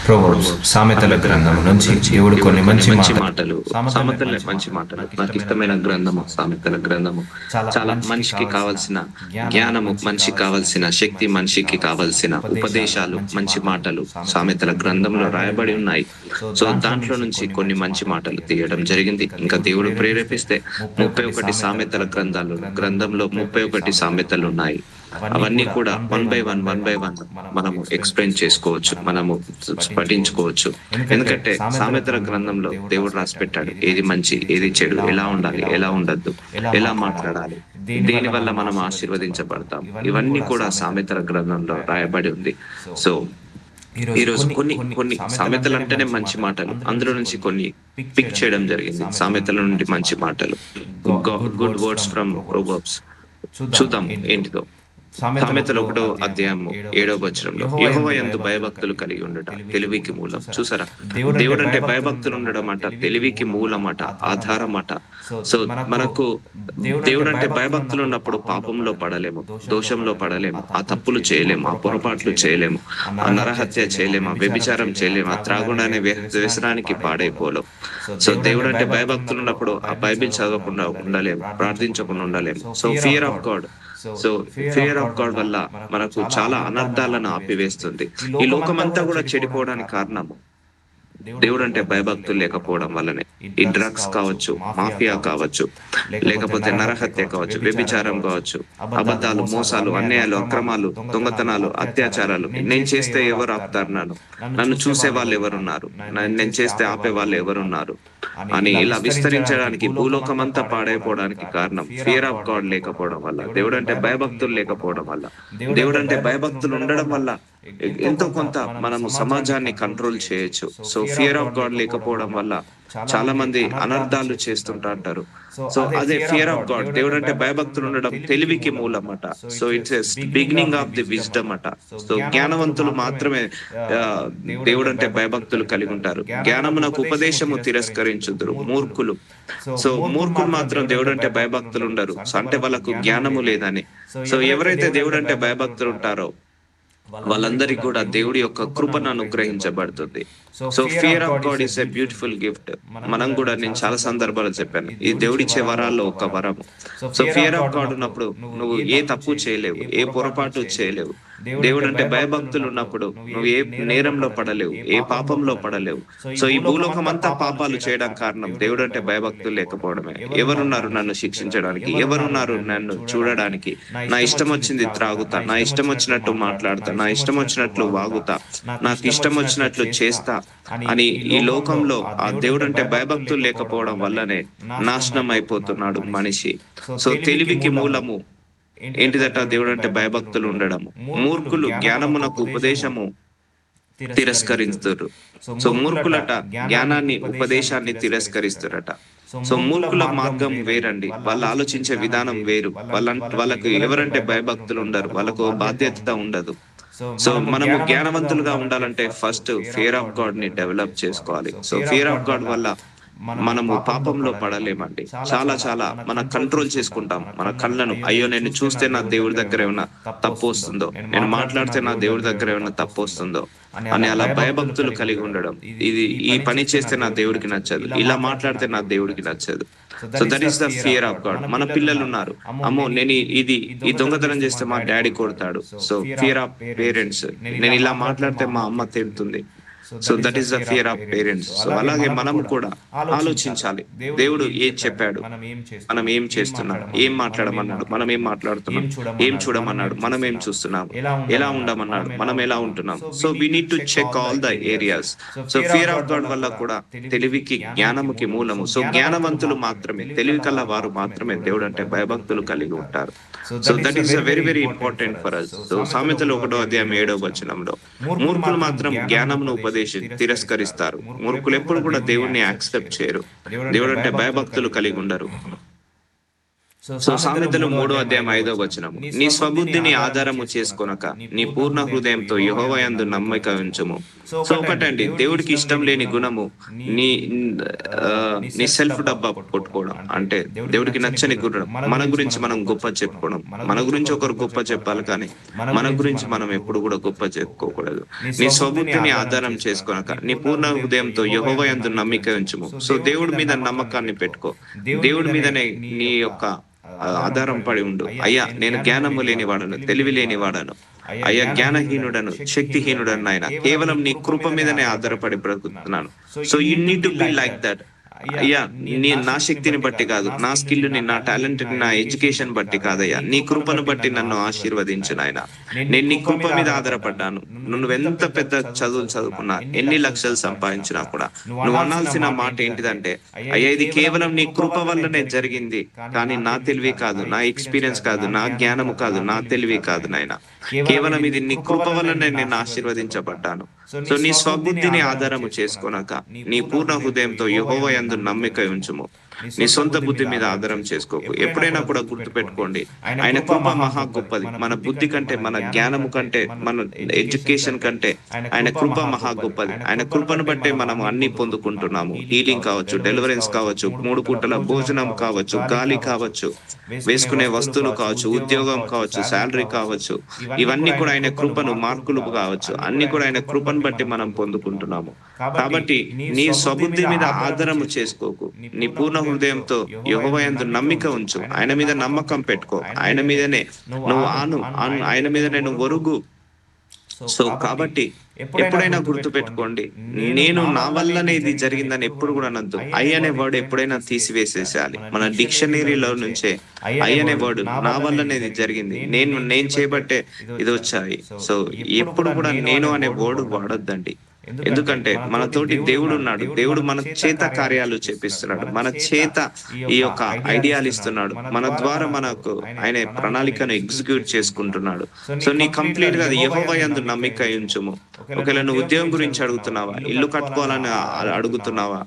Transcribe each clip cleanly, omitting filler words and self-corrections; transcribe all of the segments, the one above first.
Proverbs సామెతల గ్రంథం నుంచి దేవుడు కొన్ని మంచి మాటలు. సామెతల మంచి మాటలు నాకు ఇష్టమైన గ్రంథము సామెతల గ్రంథము. చాలా మనిషికి కావాల్సిన జ్ఞానము, మనిషికి కావాల్సిన శక్తి, మనిషికి కావాల్సిన ఉపదేశాలు, మంచి మాటలు సామెతల గ్రంథంలో రాయబడి ఉన్నాయి. సో దాంట్లో నుంచి కొన్ని మంచి మాటలు తీయడం జరిగింది. ఇంకా దేవుడు ప్రేరేపిస్తే 31 సామెతల గ్రంథంలో 31 సామెతలు ఉన్నాయి. అవన్నీ కూడా వన్ బై వన్ మనము ఎక్స్ప్లెయిన్ చేసుకోవచ్చు, మనము పఠించుకోవచ్చు. ఎందుకంటే సామెతల గ్రంథంలో దేవుడు రాసి పెట్టాడు ఏది మంచి, ఏది చెడు, ఎలా ఉండాలి, ఎలా ఉండద్దు, ఎలా మాట్లాడాలి, దేని వల్ల మనం ఆశీర్వదించబడతాం, ఇవన్నీ కూడా సామెతల గ్రంథంలో రాయబడి ఉంది. సో ఈరోజు కొన్ని సామెతలు అంటేనే మంచి మాటలు, అందులో నుంచి కొన్ని పిక్ చేయడం జరిగింది. సామెతల నుండి మంచి మాటలు, గుడ్ వర్డ్స్ ఫ్రమ్ ప్రోవర్బ్స్. చూద్దాం ఏంటిదో. సామెతలు 1వ అధ్యాయము 7వ వచనంలో, యెహోవా యందు భయభక్తులు కలిగి ఉండట తెలివికి మూలం. చూసారా, దేవుడు అంటే భయభక్తులు ఉండడం అట తెలివికి మూలం అట, ఆధారం అట. సో మనకు దేవుడు అంటే భయభక్తులు ఉన్నప్పుడు పాపంలో పడలేము, దోషంలో పడలేము, ఆ తప్పులు చేయలేము, ఆ పొరపాట్లు చేయలేము, ఆ నరహత్య చేయలేము, ఆ వ్యభిచారం చేయలేము, ఆ త్రాగుండానే వ్యసనానికి పాడైపోలేము. సో దేవుడు అంటే భయభక్తులు ఉన్నప్పుడు ఆ బైబిల్ చదవకుండా ఉండలేము, ప్రార్థించకుండా ఉండలేము. సో ఫియర్ ఆఫ్ గాడ్ వల్ల మనకు చాలా అనర్థాలను ఆపివేస్తుంది. ఈ లోకమంతా కూడా చెడిపోవడానికి కారణము దేవుడు అంటే భయభక్తులు లేకపోవడం వల్లనే. ఈ డ్రగ్స్ కావచ్చు, మాఫియా కావచ్చు, లేకపోతే నరహత్య కావచ్చు, వ్యభిచారం కావచ్చు, అబద్ధాలు, మోసాలు, అన్యాయాలు, అక్రమాలు, దొంగతనాలు, అత్యాచారాలు. నేను చేస్తే ఎవరు ఆపుతారు? నన్ను చూసే వాళ్ళు ఎవరున్నారు? నేను చేస్తే ఆపే వాళ్ళు ఎవరున్నారు అని ఇలా విస్తరించడానికి, భూలోకమంతా పాడైపోవడానికి కారణం ఫియర్ ఆఫ్ గాడ్ లేకపోవడం వల్ల, దేవుడు అంటే భయభక్తులు లేకపోవడం వల్ల. దేవుడు అంటే భయభక్తులు ఉండడం వల్ల ఎంతో కొంత మనము సమాజాన్ని కంట్రోల్ చేయొచ్చు. సో ఫియర్ ఆఫ్ గాడ్ లేకపోవడం వల్ల చాలా మంది అనర్థాలు చేస్తుంటారు. సో అదే ఫియర్ ఆఫ్ గాడ్, దేవుడు అంటే భయభక్తులు ఉండడం తెలివికి మూలం అట. So it's beginning of the wisdom అట. సో జ్ఞానవంతులు మాత్రమే దేవుడు అంటే భయభక్తులు కలిగి ఉంటారు. జ్ఞానమునకు ఉపదేశము తిరస్కరించుదురు మూర్ఖులు. సో మూర్ఖులు మాత్రం దేవుడు అంటే భయభక్తులు ఉండరు, అంటే వాళ్ళకు జ్ఞానము లేదని. సో ఎవరైతే దేవుడు అంటే భయభక్తులు ఉంటారో వాళ్ళందరికీ కూడా దేవుడి యొక్క కృపను అనుగ్రహించబడుతుంది. So fear of God is a beautiful gift. మనం కూడా, నేను చాలా సందర్భాలు చెప్పాను, ఇది దేవుడిచ్చే వరాల్లో ఒక వరము. సో ఫియర్ ఆఫ్ గాడ్ ఉన్నప్పుడు నువ్వు ఏ తప్పు చేయలేవు, ఏ పొరపాటు చేయలేవు. దేవుడు అంటే భయభక్తులు ఉన్నప్పుడు నువ్వు ఏ నేరంలో పడలేవు, ఏ పాపంలో పడలేవు. సో ఈ భూలోకం అంతా పాపాలు చేయడం కారణం దేవుడు అంటే భయభక్తులు లేకపోవడమే. ఎవరున్నారు నన్ను శిక్షించడానికి? ఎవరున్నారు నన్ను చూడడానికి? నా ఇష్టం వచ్చింది త్రాగుతా, నా ఇష్టం వచ్చినట్టు మాట్లాడతా, నా ఇష్టం వచ్చినట్లు వాగుతా, నాకు ఇష్టం వచ్చినట్లు చేస్తా అని ఈ లోకంలో ఆ దేవుడు అంటే భయభక్తులు లేకపోవడం వల్లనే నాశనం అయిపోతున్నాడు మనిషి. సో తెలివికి మూలము ఏంటిదట? దేవుడు అంటే భయభక్తులు ఉండడము. మూర్ఖులు జ్ఞానమునకు ఉపదేశము తిరస్కరిస్తారు. సో మూర్ఖులట జ్ఞానాన్ని, ఉపదేశాన్ని తిరస్కరిస్తారట. సో మూర్ఖుల మార్గం వేరండి, వాళ్ళు ఆలోచించే విధానం వేరు. వాళ్ళకు ఎవరంటే భయభక్తులు ఉండరు, వాళ్ళకు బాధ్యత ఉండదు. సో మనము జ్ఞానవంతులుగా ఉండాలంటే ఫస్ట్ ఫియర్ ఆఫ్ గాడ్ ని డెవలప్ చేసుకోవాలి. సో ఫియర్ ఆఫ్ గాడ్ వల్ల మనము పాపంలో పడలేమండి. చాలా మన కంట్రోల్ చేసుకుంటాం మన కళ్ళను. అయ్యో నేను చూస్తే నా దేవుడి దగ్గర ఏమైనా తప్పు వస్తుందో, నేను మాట్లాడితే నా దేవుడి దగ్గర ఏమైనా తప్పు వస్తుందో అని అలా భయభక్తులు కలిగి ఉండడం. ఈ పని చేస్తే నా దేవుడికి నచ్చదు, ఇలా మాట్లాడితే నా దేవుడికి నచ్చదు. So that is the fear of God. మన పిల్లలు ఉన్నారు, అమ్మో నేను ఈ దొంగతనం చేస్తే మా డాడీ కొడతాడు. సో ఫియర్ ఆఫ్ పేరెంట్స్, నేను ఇలా మాట్లాడితే మా అమ్మ తిడుతుంది. So that is the fear of parents. So అలాగే మనము కూడా ఆలోచించాలి, దేవుడు ఏం చెప్పాడు, మనం ఏం చేస్తున్నాం, ఏం మాట్లాడమన్నాడు, మనం ఏం మాట్లాడుతున్నాం, ఏం చూడమన్నాడు, మనం ఏం చూస్తున్నాం, ఎలా ఉండమన్నాడు, మనం ఎలా ఉంటున్నాం. So we need to check all the areas. So fear of God వల్ల కూడా తెలివికి, జ్ఞానముకి మూలము. సో జ్ఞానవంతులు మాత్రమే, తెలివి కల్లా వారు మాత్రమే దేవుడు అంటే భయభక్తులు కలిగి ఉంటారు. So that is very important for us. So సామెతలు 1వ అధ్యాయం 7వ వచనంలో, మూర్ఖులు మాత్రం జ్ఞానమును తిరస్కరిస్తారు. మూర్ఖులు ఎప్పుడు కూడా దేవుణ్ణి యాక్సెప్ట్ చేయరు, దేవుడు అంటే భయభక్తులు కలిగి ఉండరు. సో సామెతలు 3:5 నీ స్వబుద్ధిని ఆధారము చేసుకొనక నీ పూర్ణ హృదయంతో యెహోవా యందు నమ్మిక ఉంచుము. సో ఒకటండి, దేవుడికి ఇష్టం లేని గుణము నీ నీ సెల్ఫ్ డబ్బా కొట్టుకోవడం. అంటే దేవుడికి నచ్చని గుణం మన గురించి మనం గొప్ప చెప్పుకోవడం. మన గురించి ఒకరు గొప్ప చెప్పాలి, కానీ మన గురించి మనం ఎప్పుడు కూడా గొప్ప చెప్పుకోకూడదు. నీ స్వబుద్ధిని ఆధారం చేసుకొనక నీ పూర్ణ హృదయంతో యెహోవా యందు నమ్మిక ఉంచుము. సో దేవుడి మీద నమ్మకాన్ని పెట్టుకో. దేవుడి మీదనే నీ యొక్క ఆధారం పడి ఉండు. అయ్యా, నేను జ్ఞానము లేనివాడను, తెలివి లేనివాడను, అయ్యా జ్ఞానహీనుడను, శక్తిహీనుడను, ఆయన కేవలం నీ కృప మీదనే ఆధారపడి బ్రతుకుతున్నాను. So you need to be like that. అయ్యా, నా శక్తిని బట్టి కాదు, నా స్కిల్ ని, నా టాలెంట్ ని, నా ఎడ్యుకేషన్ బట్టి కాదయ్యా, నీ కృపను బట్టి నన్ను ఆశీర్వదించు నాయన. నేను నీ కృప మీద ఆధారపడ్డాను. నువ్వెంత పెద్ద చదువులు చదువుకున్నా, ఎన్ని లక్షలు సంపాదించినా కూడా నువ్వు అనాల్సిన మాట ఏంటిదంటే, అయ్యా ఇది కేవలం నీ కృప వల్లనే జరిగింది, కానీ నా తెలివి కాదు, నా ఎక్స్పీరియన్స్ కాదు, నా జ్ఞానము కాదు, నా తెలివి కాదు నాయన. కేవలం ఇది నీ కృప వల్లనే నేను ఆశీర్వదించబడ్డాను. సో నీ స్వబుద్ధిని ఆధారము చేసుకొనక నీ పూర్ణ హృదయంతో యెహోవా యందు నమ్మిక ఉంచుము. నీ సొంత బుద్ధి మీద ఆధారం చేసుకోకు. ఎప్పుడైనా కూడా గుర్తు పెట్టుకోండి, ఆయన కృప మహా గొప్పది. మన బుద్ధి కంటే, మన జ్ఞానము కంటే, మన ఎడ్యుకేషన్ కంటే ఆయన కృప మహా గొప్పది. ఆయన కృపను బట్టే మనం అన్ని పొందుకుంటున్నాము. హీలింగ్ కావచ్చు, డెలివరెన్స్ కావచ్చు, 3 పూటల భోజనం కావచ్చు, గాలి కావచ్చు, వేసుకునే వస్తువులు కావచ్చు, ఉద్యోగం కావచ్చు, శాలరీ కావచ్చు, ఇవన్నీ కూడా ఆయన కృపను, మార్కులు కావచ్చు, అన్ని కూడా ఆయన కృపను బట్టి మనం పొందుకుంటున్నాము. కాబట్టి నీ స్వబుద్ధి మీద ఆధారము చేసుకోకు. నీ పూర్ణ హృదయంతో యెహోవా యందు నమ్మిక ఉంచు. ఆయన మీద నమ్మకం పెట్టుకో. ఆయన మీదనే నువ్వు ఆయన మీదనే నువ్వు ఒరుగు. సో కాబట్టి ఎప్పుడైనా గుర్తు పెట్టుకోండి, నేను నా వల్లనే ఇది జరిగిందని ఎప్పుడు కూడా అనొద్దు. ఐ అనే వర్డ్ ఎప్పుడైనా తీసివేసేసేయాలి మన డిక్షనరీలో నుంచే. ఐ అనే వర్డ్, నా వల్లనే ఇది జరిగింది, నేను చేయబట్టే ఇది వచ్చాయి. సో ఎప్పుడు కూడా నేను అనే వర్డ్ వాడొద్దండి. ఎందుకంటే మనతోటి దేవుడు ఉన్నాడు. దేవుడు మన చేత కార్యాలు చేపిస్తున్నాడు, మన చేత ఈ యొక్క ఐడియాలు ఇస్తున్నాడు, మన ద్వారా మనకు ఆయన ప్రణాళికను ఎగ్జిక్యూట్ చేసుకుంటున్నాడు. సో నీ కంప్లీట్ గా యెహోవా యందు నమ్మిక ఉంచుము. ఒకవేళ నువ్వు ఉద్యోగం గురించి అడుగుతున్నావా, ఇల్లు కట్టుకోవాలని అడుగుతున్నావా,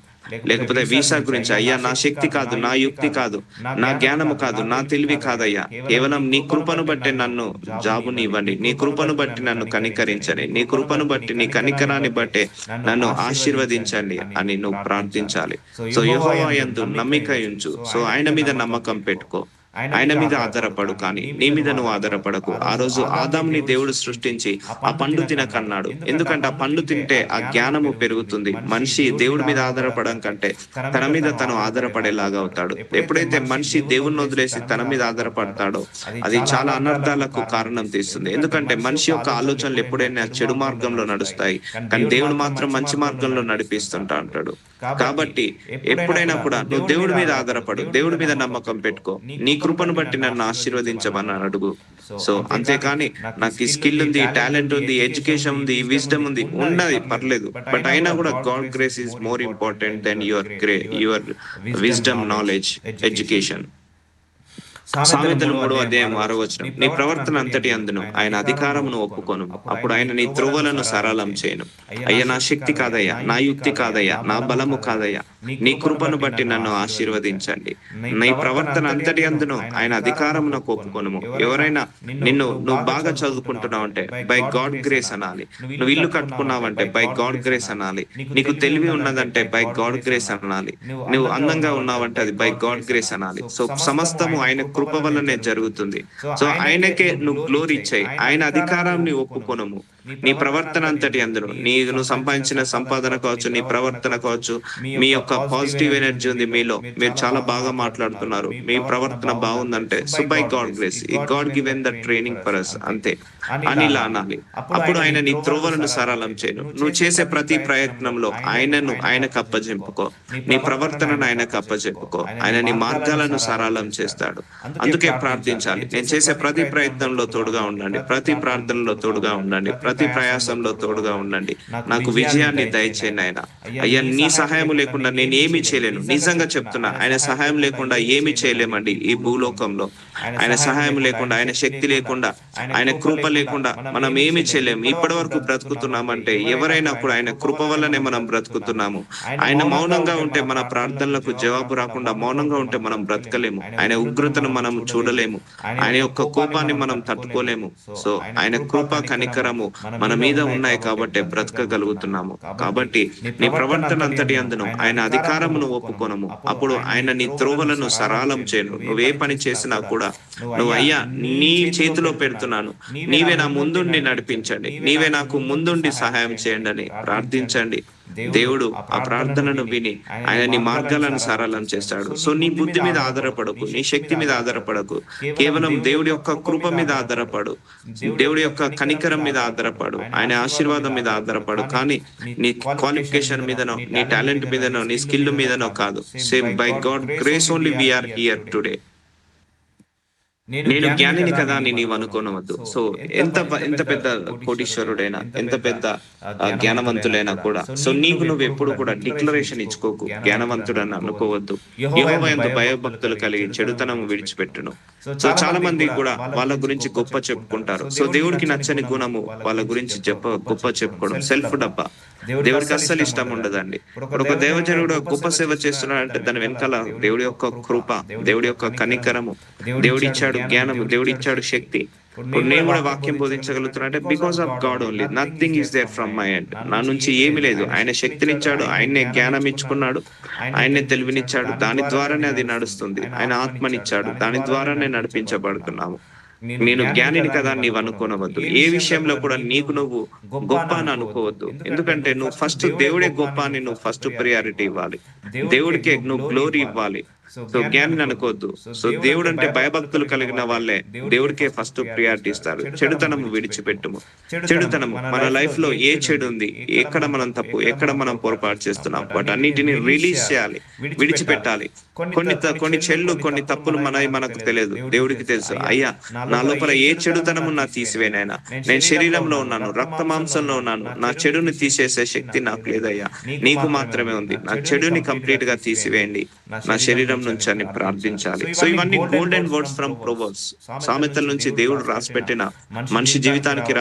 లేకపోతే వీసా గురించి, అయ్యా నా శక్తి కాదు, నా యుక్తి కాదు, నా జ్ఞానము కాదు, నా తెలివి కాదయ్యా, కేవలం నీ కృపను బట్టి నన్ను జాబుని ఇవ్వండి, నీ కృపను బట్టి నన్ను కనికరించండి, నీ కృపను బట్టి, నీ కనికరాన్ని బట్టి నన్ను ఆశీర్వదించండి అని నువ్వు ప్రార్థించాలి. సో యెహోవా యందు నమ్మిక ఉంచు. సో ఆయన మీద నమ్మకం పెట్టుకో. ఆయన మీద ఆధారపడు, కానీ నీ మీద నువ్వు ఆధారపడకు. ఆ రోజు ఆదాంని దేవుడు సృష్టించి ఆ పండు తినకన్నాడు. ఎందుకంటే ఆ పండు తింటే ఆ జ్ఞానము పెరుగుతుంది. మనిషి దేవుడి మీద ఆధారపడడం కంటే తన మీద తను ఆధారపడేలాగా అవుతాడు. ఎప్పుడైతే మనిషి దేవుణ్ణి వదిలేసి తన మీద ఆధారపడతాడో అది చాలా అనర్థాలకు కారణం తీస్తుంది. ఎందుకంటే మనిషి యొక్క ఆలోచనలు ఎప్పుడైనా చెడు మార్గంలో నడుస్తాయి, కానీ దేవుడు మాత్రం మంచి మార్గంలో నడిపిస్తుంటా అంటాడు. కాబట్టి ఎప్పుడైనా కూడా నువ్వు దేవుడి మీద ఆధారపడు, దేవుడి మీద నమ్మకం పెట్టుకో. నీ కృపను బట్టి నన్ను ఆశీర్వదించమని అడుగు. సో అంతేకాని నాకు ఈ స్కిల్ ఉంది, టాలెంట్ ఉంది, ఎడ్యుకేషన్ ఉంది, విజ్డమ్ ఉంది, ఉన్నది పర్లేదు, బట్ అయినా కూడా God grace is more important than your wisdom, knowledge, education. సామెతలు 3:6 నీ ప్రవర్తన అంతటి అందును ఆయన అధికారమును ఒప్పుకొను, అప్పుడు ఆయన నీ త్రోవలను సరళం చేయను. అయ్యా నా శక్తి కాదయ్యా, నా యుక్తి కాదయ్యా, నా బలము కాదయ్యా, నీ కృపను బట్టి నన్ను ఆశీర్వదించండి. నీ ప్రవర్తన అంతటి అందును ఆయన అధికారమును ఒప్పుకొనుము. ఎవరైనా నువ్వు బాగా చదువుకుంటున్నావు అంటే బై గాడ్ గ్రేస్ అనాలి. నువ్వు ఇల్లు కట్టుకున్నావంటే బై గాడ్ గ్రేస్ అనాలి. నీకు తెలివి ఉన్నదంటే బై గాడ్ గ్రేస్ అనాలి. నువ్వు అందంగా ఉన్నావంటే అది బై గాడ్ గ్రేస్ అనాలి. సో సమస్తము ఆయన కృప వల్లనే జరుగుతుంది. సో ఆయనకే నువ్వు గ్లోరీ ఇచ్చాయి, ఆయన అధికారాన్ని ఒప్పుకొనము. నీ ప్రవర్తన అంతటి అందును నువ్వు సంపాదించిన సంపాదన కావచ్చు, నీ ప్రవర్తన కావచ్చు, మీ యొక్క పాజిటివ్ ఎనర్జీ ఉంది మీలో, మీరు చాలా బాగా మాట్లాడుతున్నారు, మీ ప్రవర్తన బాగుందంటే సో బై గాడ్ గ్రేస్, ఈ God given the training for us అంతే అని ఇలా అనాలి. అప్పుడు ఆయన నీ త్రోవలను సరళం చేయను. నువ్వు చేసే ప్రతి ప్రయత్నంలో ఆయనకు అప్పజెంపుకో, నీ ప్రవర్తనను ఆయనకు అప్పజెప్పుకో. ఆయన నీ మార్గాలను సరళం చేస్తాడు. అందుకే ప్రార్థించాలి, నేను చేసే ప్రతి ప్రయత్నంలో తోడుగా ఉండండి, ప్రతి ప్రార్థనలో తోడుగా ఉండండి, ప్రతి ప్రయాసంలో తోడుగా ఉండండి, నాకు విజయాన్ని దయచేయండి ఆయన. అయ్యా నీ సహాయం లేకుండా నేను ఏమీ చేయలేను. నిజంగా చెప్తున్నా, ఆయన సహాయం లేకుండా ఏమీ చేయలేమండి ఈ భూలోకంలో. ఆయన సహాయం లేకుండా, ఆయన శక్తి లేకుండా, ఆయన కృప లేకుండా మనం ఏమి చేయలేము. ఇప్పటి వరకు బ్రతుకుతున్నామంటే ఎవరైనా కూడా ఆయన కృప వల్లనే మనం బ్రతుకుతున్నాము. ఆయన మౌనంగా ఉంటే మన ప్రార్థనలకు జవాబు రాకుండా మౌనంగా ఉంటే మనం బ్రతకలేము. ఆయన ఉగ్రతను మనం చూడలేము. ఆయన యొక్క కోపాన్ని మనం తట్టుకోలేము. సో ఆయన కృప కనికరము మన మీద ఉన్నాయి కాబట్టే బ్రతకగలుగుతున్నాము. కాబట్టి నీ ప్రవర్తన అంతటి అందును ఆయన అధికారమును ఒప్పుకొనము. అప్పుడు ఆయన నీ త్రోవలను సరళం చేయను. నువ్వే పని చేసినా కూడా నువ్వు అయ్యా నీ చేతిలో పెడుతున్నాను, నీవే నా ముందుండి నడిపించండి, నీవే నాకు ముందుండి సహాయం చేయండి అని ప్రార్థించండి. దేవుడు ఆ ప్రార్థనను విని ఆయన నీ మార్గాలను సరళం చేస్తాడు. సో నీ బుద్ధి మీద ఆధారపడకు, నీ శక్తి మీద ఆధారపడకు, కేవలం దేవుడి యొక్క కృప మీద ఆధారపడు, దేవుడి యొక్క కనికరం మీద ఆధారపడు, ఆయన ఆశీర్వాదం మీద ఆధారపడు. కానీ నీ క్వాలిఫికేషన్ మీదనో, నీ టాలెంట్ మీదనో, నీ స్కిల్ మీదనో కాదు. Same by God grace only we are here today. నేను జ్ఞానిని కదా అని నీవు అనుకోనవద్దు. సో ఎంత పెద్ద కోటీశ్వరుడైనా, ఎంత పెద్ద జ్ఞానవంతులైనా కూడా, సో నీకు నువ్వు ఎప్పుడు కూడా డిక్లరేషన్ ఇచ్చుకోకు, జ్ఞానవంతుడని అనుకోవద్దు. యెహోవా యందు భయభక్తులు కలిగి చెడుతనం విడిచిపెట్టును. సో చాలా మంది కూడా వాళ్ళ గురించి గొప్ప చెప్పుకుంటారు. సో దేవుడికి నచ్చని గుణము వాళ్ళ గురించి గొప్ప చెప్పుకోవడం, సెల్ఫ్ డబ్బా. దేవుడికి అస్సలు ఇష్టం ఉండదండి. ఇప్పుడు ఒక దేవజనుడు గొప్ప సేవ చేస్తున్నాడంటే దాని వెనకాల దేవుడి యొక్క కృప, దేవుడి యొక్క కనికరము, దేవుడిచ్చాడు జ్ఞానము, దేవుడిచ్చాడు శక్తి. ఇప్పుడు నేను కూడా వాక్యం బోధించగలుగుతున్నా అంటే because of God only. Nothing is there from my end. నా నుంచి ఏమీ లేదు. ఆయన శక్తినిచ్చాడు, ఆయన్నే జ్ఞానం ఇచ్చుకున్నాడు, ఆయన్నే తెలివినిచ్చాడు, దాని ద్వారానే అది నడుస్తుంది. ఆయన ఆత్మనిచ్చాడు, దాని ద్వారానే నడిపించబడుతున్నాము. నేను జ్ఞానిని కదా నీవు అనుకోనవద్దు. ఏ విషయంలో కూడా నీకు నువ్వు గొప్ప అని అనుకోవద్దు. ఎందుకంటే నువ్వు ఫస్ట్ దేవుడే గొప్ప అని నువ్వు ఫస్ట్ ప్రియారిటీ ఇవ్వాలి, దేవుడికే నువ్వు గ్లోరీ ఇవ్వాలి. సో జ్ఞానిని అనుకోవద్దు. సో దేవుడు అంటే భయభక్తులు కలిగిన వాళ్ళే దేవుడికే ఫస్ట్ ప్రియారిటీ ఇస్తారు. చెడుతనము విడిచిపెట్టుము. చెడుతనము మన లైఫ్ లో ఏ చెడు ఉంది, ఎక్కడ మనం తప్పు, ఎక్కడ మనం పొరపాటు చేస్తున్నాం, వాటన్నిటిని రిలీజ్ చేయాలి, విడిచిపెట్టాలి. కొన్ని చెల్లు, కొన్ని తప్పులు మనకు తెలియదు, దేవుడికి తెలుసు. అయ్యా నా లోపల ఏ చెడుతనము నా తీసివేనైనా, నేను శరీరంలో ఉన్నాను, రక్త మాంసంలో ఉన్నాను, నా చెడుని తీసేసే శక్తి నాకు లేదయ్యా, నీకు మాత్రమే ఉంది. నా చెడుని కంప్లీట్ గా తీసివేయండి నా శరీరం నుంచి అని ప్రార్థించాలి. సో ఇవన్నీ గోల్డెన్ వర్డ్స్ ఫ్రమ్ ప్రొవర్బ్స్, సామెతల నుంచి దేవుడు రాసిపెట్టిన, మనిషి జీవితానికి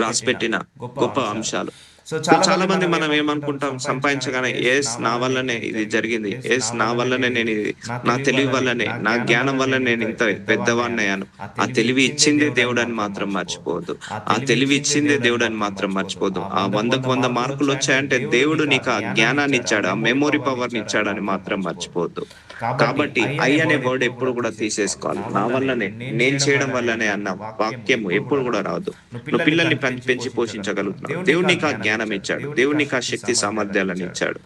రాసిపెట్టిన గొప్ప అంశాలు. సో చాలా మంది మనం ఏమనుకుంటాం, సంపాదించగానే ఎస్ నా వల్లనే ఇది జరిగింది, ఎస్ నా వల్లనే నేను ఇది, నా తెలివి వల్లనే, నా జ్ఞానం వల్ల నేను ఇంత పెద్దవాడినయ్యాను. ఆ తెలివి ఇచ్చిందే దేవుడు అని మాత్రం మర్చిపోవద్దు. ఆ తెలివి ఇచ్చిందే దేవుడు అని మాత్రం మర్చిపోవద్దు. ఆ 100కు 100 మార్కులు వచ్చాయంటే దేవుడు నీకు ఆ జ్ఞానాన్ని ఇచ్చాడు, ఆ మెమొరీ పవర్ ని ఇచ్చాడని మాత్రం మర్చిపోవద్దు. కాబట్టి ఐ అనే వర్డ్ ఎప్పుడు కూడా తీసేసుకోవాలి. నా వల్లనే, నేను చేయడం వల్లనే అన్న వాక్యం ఎప్పుడు కూడా రాదు. నువ్వు పిల్లల్ని పెంచి పోషించగలుగుతున్నావు, దేవుడు నీకు ఆ జ్ఞానం ఇచ్చాడు, దేవుడు నీకు ఆ శక్తి సామర్థ్యాలను ఇచ్చాడు.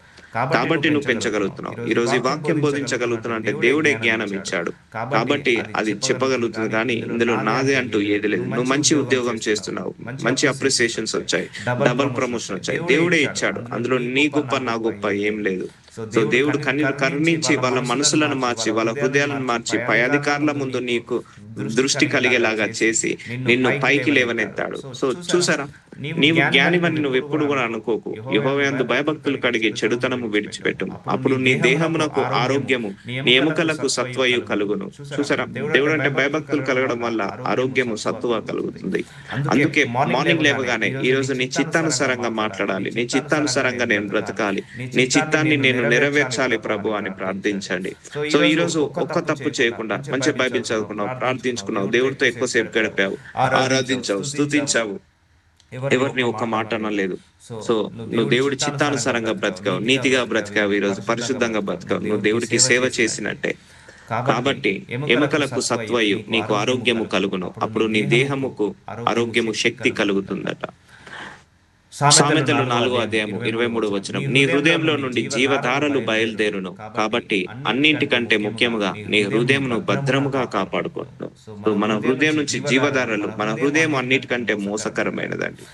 కాబట్టి నువ్వు పెంచగలుగుతున్నావు. ఈ రోజు ఈ వాక్యం బోధించగలుగుతున్నావు అంటే దేవుడే జ్ఞానం ఇచ్చాడు కాబట్టి అది చెప్పగలుగుతుంది. కానీ ఇందులో నాదే అంటూ ఏది లేదు. నువ్వు మంచి ఉద్యోగం చేస్తున్నావు, మంచి అప్రిసియేషన్స్ వచ్చాయి, డబుల్ ప్రమోషన్ వచ్చాయి, దేవుడే ఇచ్చాడు. అందులో నీ గొప్ప నా గొప్ప ఏం లేదు. సో దేవుడు కరుణించి వాళ్ళ మనసులను మార్చి, వాళ్ళ హృదయాలను మార్చి, పై అధికారుల ముందు నీకు దృష్టి కలిగేలాగా చేసి నిన్ను పైకి లేవనెత్తాడు. సో చూసారా, నీవు జ్ఞానివని నువ్వు ఎప్పుడు కూడా అనుకోకు. యెహోవా యందు భయభక్తులు కడిగి చెడుతనము విడిచిపెట్టుము. అప్పుడు నీ దేహమునకు ఆరోగ్యము, నీ ఎముకలకు సత్వయు కలుగును. చూసారా, దేవుడు అంటే భయభక్తులు కలగడం వల్ల ఆరోగ్యము, సత్వ కలుగుతుంది. అందుకే మార్నింగ్ లేవగానే ఈ రోజు నీ చిత్తానుసారంగా మాట్లాడాలి, నీ చిత్తానుసారంగా నేను బ్రతకాలి, నీ చిత్తాన్ని నేను నెరవేర్చాలి ప్రభు అని ప్రార్థించండి. సో ఈ రోజు ఒక్క తప్పు చేయకుండా మంచి బైబిల్ చదువుకున్నావు, ప్రార్థించుకున్నావు, దేవుడితో ఎక్కువసేపు గడిపావు, ఆరాధించావు, స్తుతించావు, ఎవరిని ఒక్క మాట అనలేదు. సో నువ్వు దేవుడి చిత్తానుసారంగా బ్రతికావు, నీతిగా బ్రతికావు, ఈ రోజు పరిశుద్ధంగా బ్రతికావు, నువ్వు దేవుడికి సేవ చేసినట్టే. కాబట్టి ఎముకలకు సత్వయు, నీకు ఆరోగ్యము కలుగును. అప్పుడు నీ దేహముకు ఆరోగ్యము, శక్తి కలుగుతుందట. సామెతలు 4వ అధ్యాయము 23వ వచనం, నీ హృదయంలో నుండి జీవధారలు బయలుదేరును. కాబట్టి అన్నింటికంటే ముఖ్యముగా నీ హృదయమును భద్రముగా కాపాడుకుంటున్నావు. మన హృదయం నుంచి జీవధారలు, మన హృదయం అన్నిటికంటే మోసకరమైనదండి.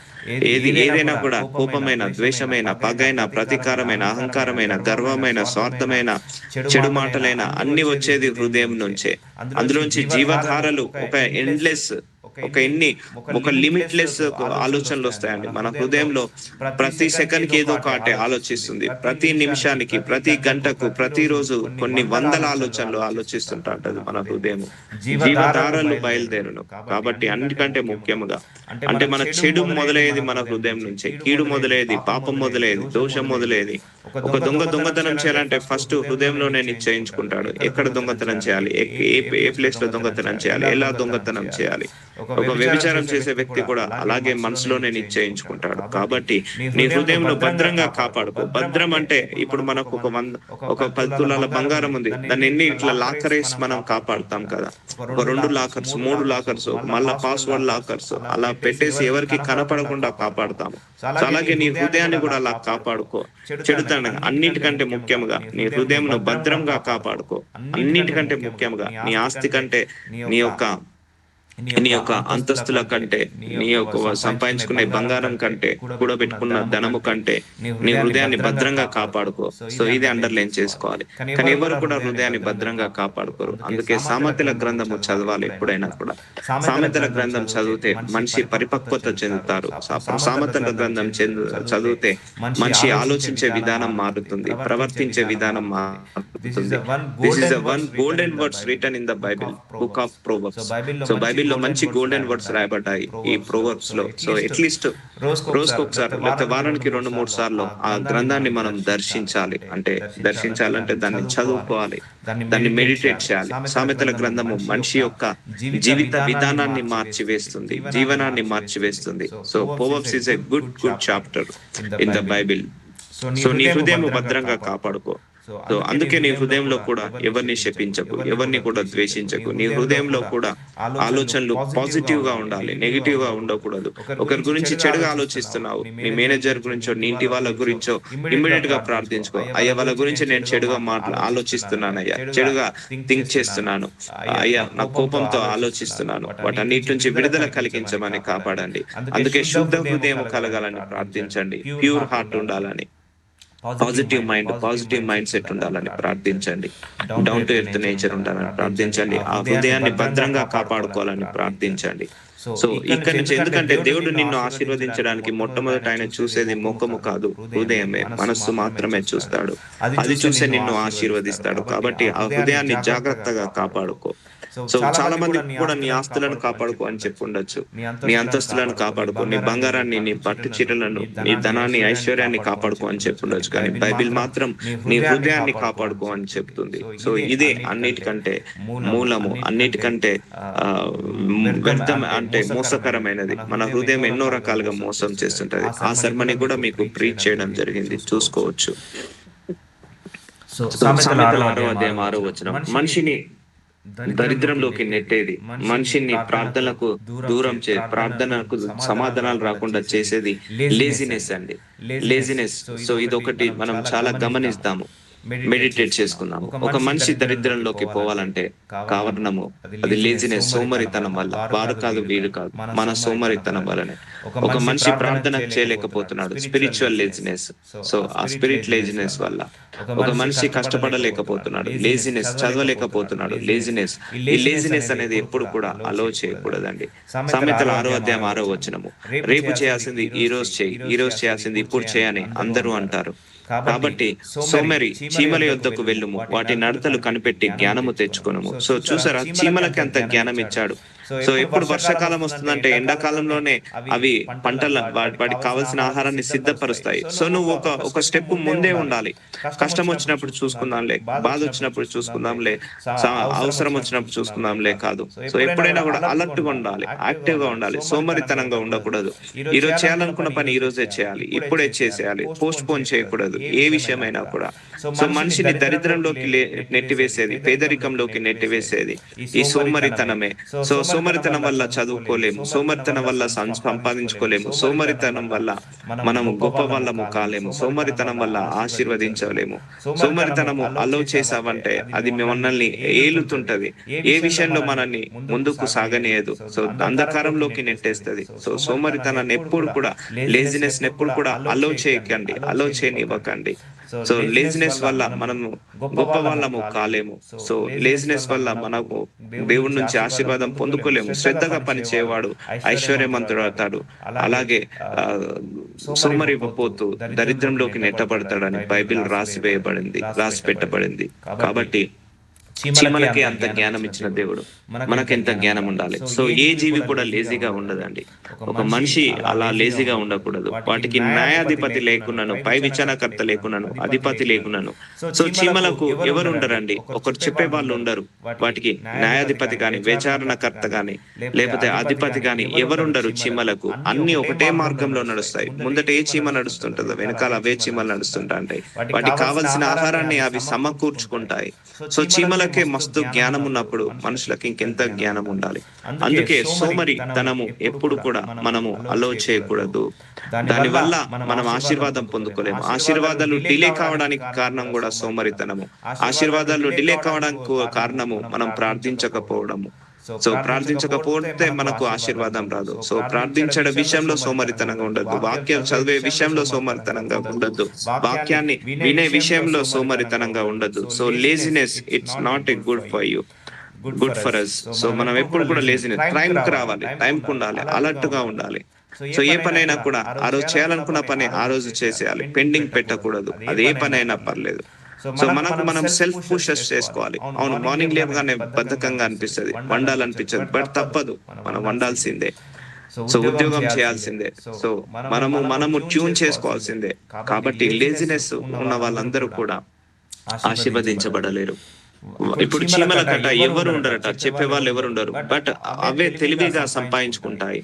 ఏదైనా కూడా కోపమైన, ద్వేషమైన, పగైన, ప్రతీకారమైన, అహంకారమైన, గర్వమైన, స్వార్థమైన, చెడు మాటలైన అన్ని వచ్చేది హృదయం నుంచే. అందులోంచి జీవధారలు, ఒక ఎండ్లెస్ ఒక లిమిట్లెస్ ఆలోచనలు వస్తాయండి. మన హృదయంలో ప్రతి సెకండ్ కి ఏదో ఒకటి ఆలోచిస్తుంది. ప్రతి నిమిషానికి, ప్రతి గంటకు, ప్రతిరోజు కొన్ని వందల ఆలోచనలు ఆలోచిస్తుంటది మన హృదయం. జీవధారలు బయలుదేరును. కాబట్టి అన్నిటికంటే ముఖ్యముగా అంటే మన చెడు మొదలయ్యేది మన హృదయం నుంచే. కీడు మొదలయ్యేది, పాపం మొదలయ్యేది, దోషం మొదలయ్యేది. ఒక దొంగతనం చేయాలంటే ఫస్ట్ హృదయంలోనే నిశ్చయించుకుంటాడు. ఎక్కడ దొంగతనం చేయాలి, ఏ ప్లేస్ లో దొంగతనం చేయాలి, ఎలా దొంగతనం చేయాలి. ఒక వ్యభిచారం చేసే వ్యక్తి కూడా అలాగే మనసులోనే నిశ్చయించుకుంటాడు. కాబట్టి నీ హృదయంలో భద్రంగా కాపాడుకో. భద్రం అంటే ఇప్పుడు మనకు ఒక 10 తులాల బంగారం ఉంది. దాన్ని ఎన్ని ఇట్లా లాకరేసి మనం కాపాడుతాం కదా. ఒక 2 లాకర్స్, 3 లాకర్స్, మళ్ళా పాస్వర్డ్ లాకర్స్ అలా పెట్టేసి ఎవరికి కనపడకుండా కాపాడుతాము. అలాగే నీ హృదయాన్ని కూడా అలా కాపాడుకో. చెడుతనం అన్నిటికంటే ముఖ్యంగా నీ హృదయంను భద్రంగా కాపాడుకో. అన్నిటికంటే ముఖ్యంగా నీ ఆస్తి కంటే, నీ యొక్క అంతస్తుల కంటే, నీ యొక్క సంపాదించుకునే బంగారం కంటే, కూడబెట్టుకున్న ధనము కంటే నీ హృదయాన్ని భద్రంగా కాపాడుకో. సో ఇది అండర్లైన్ చేసుకోవాలి. కానీ ఎవరు కూడా హృదయాన్ని భద్రంగా కాపాడుకోరు. అందుకే సామెతల గ్రంథము చదవాలి. ఎప్పుడైనా కూడా సామెతల గ్రంథం చదివితే మనిషి పరిపక్వత చెందుతారు. సామెతల గ్రంథం చదివితే మనిషి ఆలోచించే విధానం మారుతుంది, ప్రవర్తించే విధానం మారుతుంది. This is the one golden words return in the Bible, book of Proverbs. So బైబిల్లో మంచి గోల్డెన్ వర్డ్స్ రాయబడ్డాయి ఈ ప్రోవర్బ్స్ లో. సో అట్లీస్ట్ రోజుకు ఒకసారి లేకపోతే వారానికి 2-3 సార్లు ఆ గ్రంథాన్ని మనం దర్శించాలంటే దాన్ని చదువుకోవాలి, దాన్ని మెడిటేట్ చేయాలి. సామెతల గ్రంథము మనిషి యొక్క జీవిత విధానాన్ని మార్చివేస్తుంది, జీవనాన్ని మార్చివేస్తుంది. So Proverbs is a good chapter in the Bible. So నీ హృదయం భద్రంగా కాపాడుకో. సో అందుకే నీ హృదయంలో కూడా ఎవరిని శపించకు, ఎవరిని కూడా ద్వేషించకు. నీ హృదయంలో కూడా ఆలోచనలు పాజిటివ్ గా ఉండాలి, నెగిటివ్ గా ఉండకూడదు. ఒకరి గురించి చెడుగా ఆలోచిస్తున్నావు, నీ మేనేజర్ గురించో, నీ ఇంటి వాళ్ళ గురించో, ఇమ్మీడియట్ గా ప్రార్థించుకో. అయ్యా వాళ్ళ గురించి నేను చెడుగా ఆలోచిస్తున్నానయ్యా, చెడుగా థింక్ చేస్తున్నాను అయ్యా, నా కోపంతో ఆలోచిస్తున్నాను, వాటన్నిటి నుంచి విడుదల కలిగించమని కాపాడండి. అందుకే శుద్ధ హృదయం కలగాలని ప్రార్థించండి, ప్యూర్ హార్ట్ ఉండాలని, పాజిటివ్ మైండ్ సెట్ ఉండాలని ప్రార్థించండి, డౌన్ టు ఎర్త్ నేచర్ ఉండాలని ప్రార్థించండి, ఆ హృదయాన్ని భద్రంగా కాపాడుకోవాలని ప్రార్థించండి. సో ఇక్కడ నుంచి, ఎందుకంటే దేవుడు నిన్ను ఆశీర్వదించడానికి మొట్టమొదట ఆయన చూసేది ముఖము కాదు, హృదయమే, మనస్సు మాత్రమే చూస్తాడు. అది చూసే నిన్ను ఆశీర్వదిస్తాడు. కాబట్టి ఆ హృదయాన్ని జాగ్రత్తగా కాపాడుకో. సో చాలా మంది కూడా నీ ఆస్తులను కాపాడుకో అని చెప్పి ఉండొచ్చు, నీ అంతస్తులను కాపాడుకో, నీ బంగారాన్ని, నీ పట్టు చీరలను, నీ ధనాన్ని, ఐశ్వర్యాన్ని కాపాడుకో అని చెప్పి ఉండొచ్చు. కానీ బైబిల్ మాత్రం నీ హృదయాన్ని కాపాడుకో అని చెప్తుంది. సో ఇదే అన్నిటికంటే మూలము, అన్నిటికంటే వ్యర్థం అంటే మోసకరమైనది. మన హృదయం ఎన్నో రకాలుగా మోసం చేస్తుంటది. ఆ సర్మని కూడా మీకు ప్రీచ్ చేయడం జరిగింది, చూసుకోవచ్చు. సామెతల 6వ అధ్యాయం 6వ వచనం, మనిషిని దరిద్రంలోకి నెట్టేది, మనిషిని ప్రార్థనలకు దూరం ప్రార్థనకు సమాధానాలు రాకుండా చేసేది లేజినెస్ అండి, లేజినెస్. సో ఇదొకటి మనం చాలా గమనిస్తాము, మెడిటేట్ చేసుకుందాము. ఒక మనిషి దరిద్రంలోకి పోవాలంటే కారణము అది లేజినెస్, సోమరితనం వల్ల. వారు కాదు, వీరు కాదు, మన సోమరితనం వల్లనే. ఒక మనిషి ప్రార్థన చేయలేకపోతున్నాడు, స్పిరిచువల్ లేజినెస్. సో ఆ స్పిరిట్ లేజినెస్ వల్ల ఒక మనిషి కష్టపడలేకపోతున్నాడు, లేజినెస్, చదవలేకపోతున్నాడు, లేజినెస్. ఈ లేజినెస్ అనేది ఎప్పుడు కూడా అలో చేయకూడదండి. సామెతల 6వ అధ్యాయం 6వ వచనము, రేపు చేయాల్సింది ఈ రోజు చేయి, ఈ రోజు చేయాల్సింది ఇప్పుడు చేయని అందరూ అంటారు. కాబట్టి సోమరి చీమల యొద్దకు వెళ్ళుము, వాటి నడతలు కనిపెట్టి జ్ఞానము తెచ్చుకొనుము. సో చూసారా, చీమలకి అంత జ్ఞానం ఇచ్చాడు. సో ఎప్పుడు వర్షాకాలం వస్తుందంటే ఎండాకాలంలోనే అవి పంటల వాటికి కావాల్సిన ఆహారాన్ని సిద్ధపరుస్తాయి. సో నువ్వు ఒక స్టెప్ ముందే ఉండాలి. కష్టం వచ్చినప్పుడు చూసుకుందాంలే, బాధ వచ్చినప్పుడు చూసుకుందాంలే, అవసరం వచ్చినప్పుడు చూసుకుందాంలే కాదు. సో ఎప్పుడైనా కూడా అలర్ట్ గా ఉండాలి, యాక్టివ్ గా ఉండాలి, సోమరితనంగా ఉండకూడదు. ఈ రోజు చేయాలనుకున్న పని ఈ రోజే చేయాలి, ఇప్పుడే చేసేయాలి, పోస్ట్ పోన్ చేయకూడదు ఏ విషయమైనా కూడా. సో మనిషిని దరిద్రంలోకి నెట్టివేసేది, పేదరికంలోకి నెట్టివేసేది ఈ సోమరితనమే. సో సోమరితనం వల్ల చదువుకోలేము, సోమరితనం వల్ల సంపాదించుకోలేము, సోమరితనం వల్ల మనము గొప్ప వాళ్ళము కాలేము, సోమరితనం వల్ల ఆశీర్వదించలేము. సోమరితనము అలో చేసావంటే అది మనల్ని ఏలుతుంటది, ఏ విషయంలో మనల్ని ముందుకు సాగనీయదు. సో అంధకారంలోకి నెట్టేస్తుంది. సో సోమరితనాన్ని ఎప్పుడు కూడా, లేజినెస్ ఎప్పుడు కూడా అలో చేయకండి, అలో చేయనివ్వకండి. సో లేజినెస్ వల్ల మనము గొప్ప వాళ్ళము కాలేము. సో లేజినెస్ వల్ల మనకు దేవుడి నుంచి ఆశీర్వాదం పొందుకోలేము. శ్రద్ధగా పని చేయవాడు ఐశ్వర్యవంతుడు అవుతాడు. అలాగే సోమరిపోతూ దరిద్రంలోకి నెట్టబడతాడని బైబిల్ రాసి పెట్టబడింది. కాబట్టి చీమలకి అంత జ్ఞానం ఇచ్చిన దేవుడు మనకెంత జ్ఞానం ఉండాలి. సో ఏ జీవి కూడా లేజీగా ఉండదండి. ఒక మనిషి అలా లేజీగా ఉండకూడదు. వాటికి న్యాయాధిపతి లేకున్నాను, పై విచారణకర్త లేకున్నాను, అధిపతి లేకున్నాను. సో చీమలకు ఎవరు ఉండరండి, ఒకరు చెప్పే వాళ్ళు ఉండరు. వాటికి న్యాయాధిపతి గాని, విచారణకర్త గాని, లేకపోతే అధిపతి గాని ఎవరుండరు. చీమలకు అన్ని ఒకటే మార్గంలో నడుస్తాయి. ముందట ఏ చీమ నడుస్తుంటుందో వెనకాల అవే చీమలు నడుస్తుంటా ఉంటాయి. వాటికి కావలసిన ఆహారాన్ని అవి సమకూర్చుకుంటాయి. సో చీమలకే మస్తు జ్ఞానం ఉన్నప్పుడు మనుషులకు ఇంకెంత జ్ఞానం ఉండాలి. అందుకే సోమరి తనము ఎప్పుడు కూడా మనము అలో చేయకూడదు. దానివల్ల మనం ఆశీర్వాదం పొందుకోలేము. ఆశీర్వాదాలు డిలే కావడానికి కారణం కూడా సోమరితనము. ఆశీర్వాదాలు డిలే కావడానికి కారణము మనం ప్రార్థించకపోవడము. సో ప్రార్థించకపోతే మనకు ఆశీర్వాదం రాదు. సో ప్రార్థించడం విషయంలో సోమరితనంగా ఉండద్దు. వాక్యం చదివే విషయంలో సోమరితనంగా ఉండద్దు. వాక్యాన్ని వినే విషయంలో సోమరితనంగా ఉండద్దు. So laziness it's not a good for you, good for us. So మనం ఎప్పుడు కూడా లేజినెస్ టైంకి రావాలి, టైంకి ఉండాలి, అలర్ట్ గా ఉండాలి. సో ఏ పనైనా కూడా ఆ రోజు చేయాలనుకున్న పని ఆ రోజు చేసేయాలి, పెండింగ్ పెట్టకూడదు. అది ఏ పనైనా పర్లేదు. సో మనకు మనం సెల్ఫ్ పుషెస్ చేసుకోవాలి. అవును, మార్నింగ్ లేవగానే బద్ధకంగా అనిపిస్తుంది, వండాలనిపించదు, బట్ తప్పదు, మనం వండాల్సిందే. సో ఉద్యోగం చేయాల్సిందే. సో మనము ట్యూన్ చేసుకోవాల్సిందే. కాబట్టి లేజినెస్ ఉన్న వాళ్ళందరూ కూడా ఆశీర్వదించబడలేరు. ఇప్పుడు చీమల కట్ట ఎవరు ఉండరట, చెప్పే వాళ్ళు ఎవరు ఉండరు. బట్ అవే తెలివిగా సంపాదించుకుంటాయి.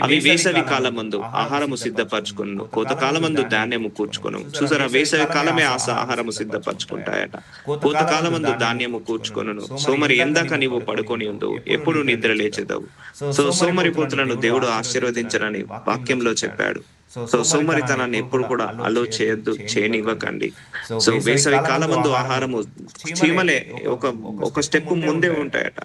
అవి వేసవి కాలం మందు ఆహారము సిద్ధపరచుకును, కోతకాలమందు ధాన్యము కూర్చుకును. చూసారా, వేసవి కాలమే ఆహారము సిద్ధపరచుకుంటాయట. కోతకాలమందు ధాన్యము కూర్చుకొనును. సోమరి ఎందాక నీవు పడుకొని ఉండు, ఎప్పుడు నిద్ర లేచెదవు. సో సోమరిపోతులను దేవుడు ఆశీర్వదించరని వాక్యంలో చెప్పాడు. సో సోమరితనాన్ని ఎప్పుడు కూడా అలో చేయనివ్వకండి. సో వేసవి కాలమందు ఆహారము చీమలే ఒక స్టెప్ ముందే ఉంటాయట.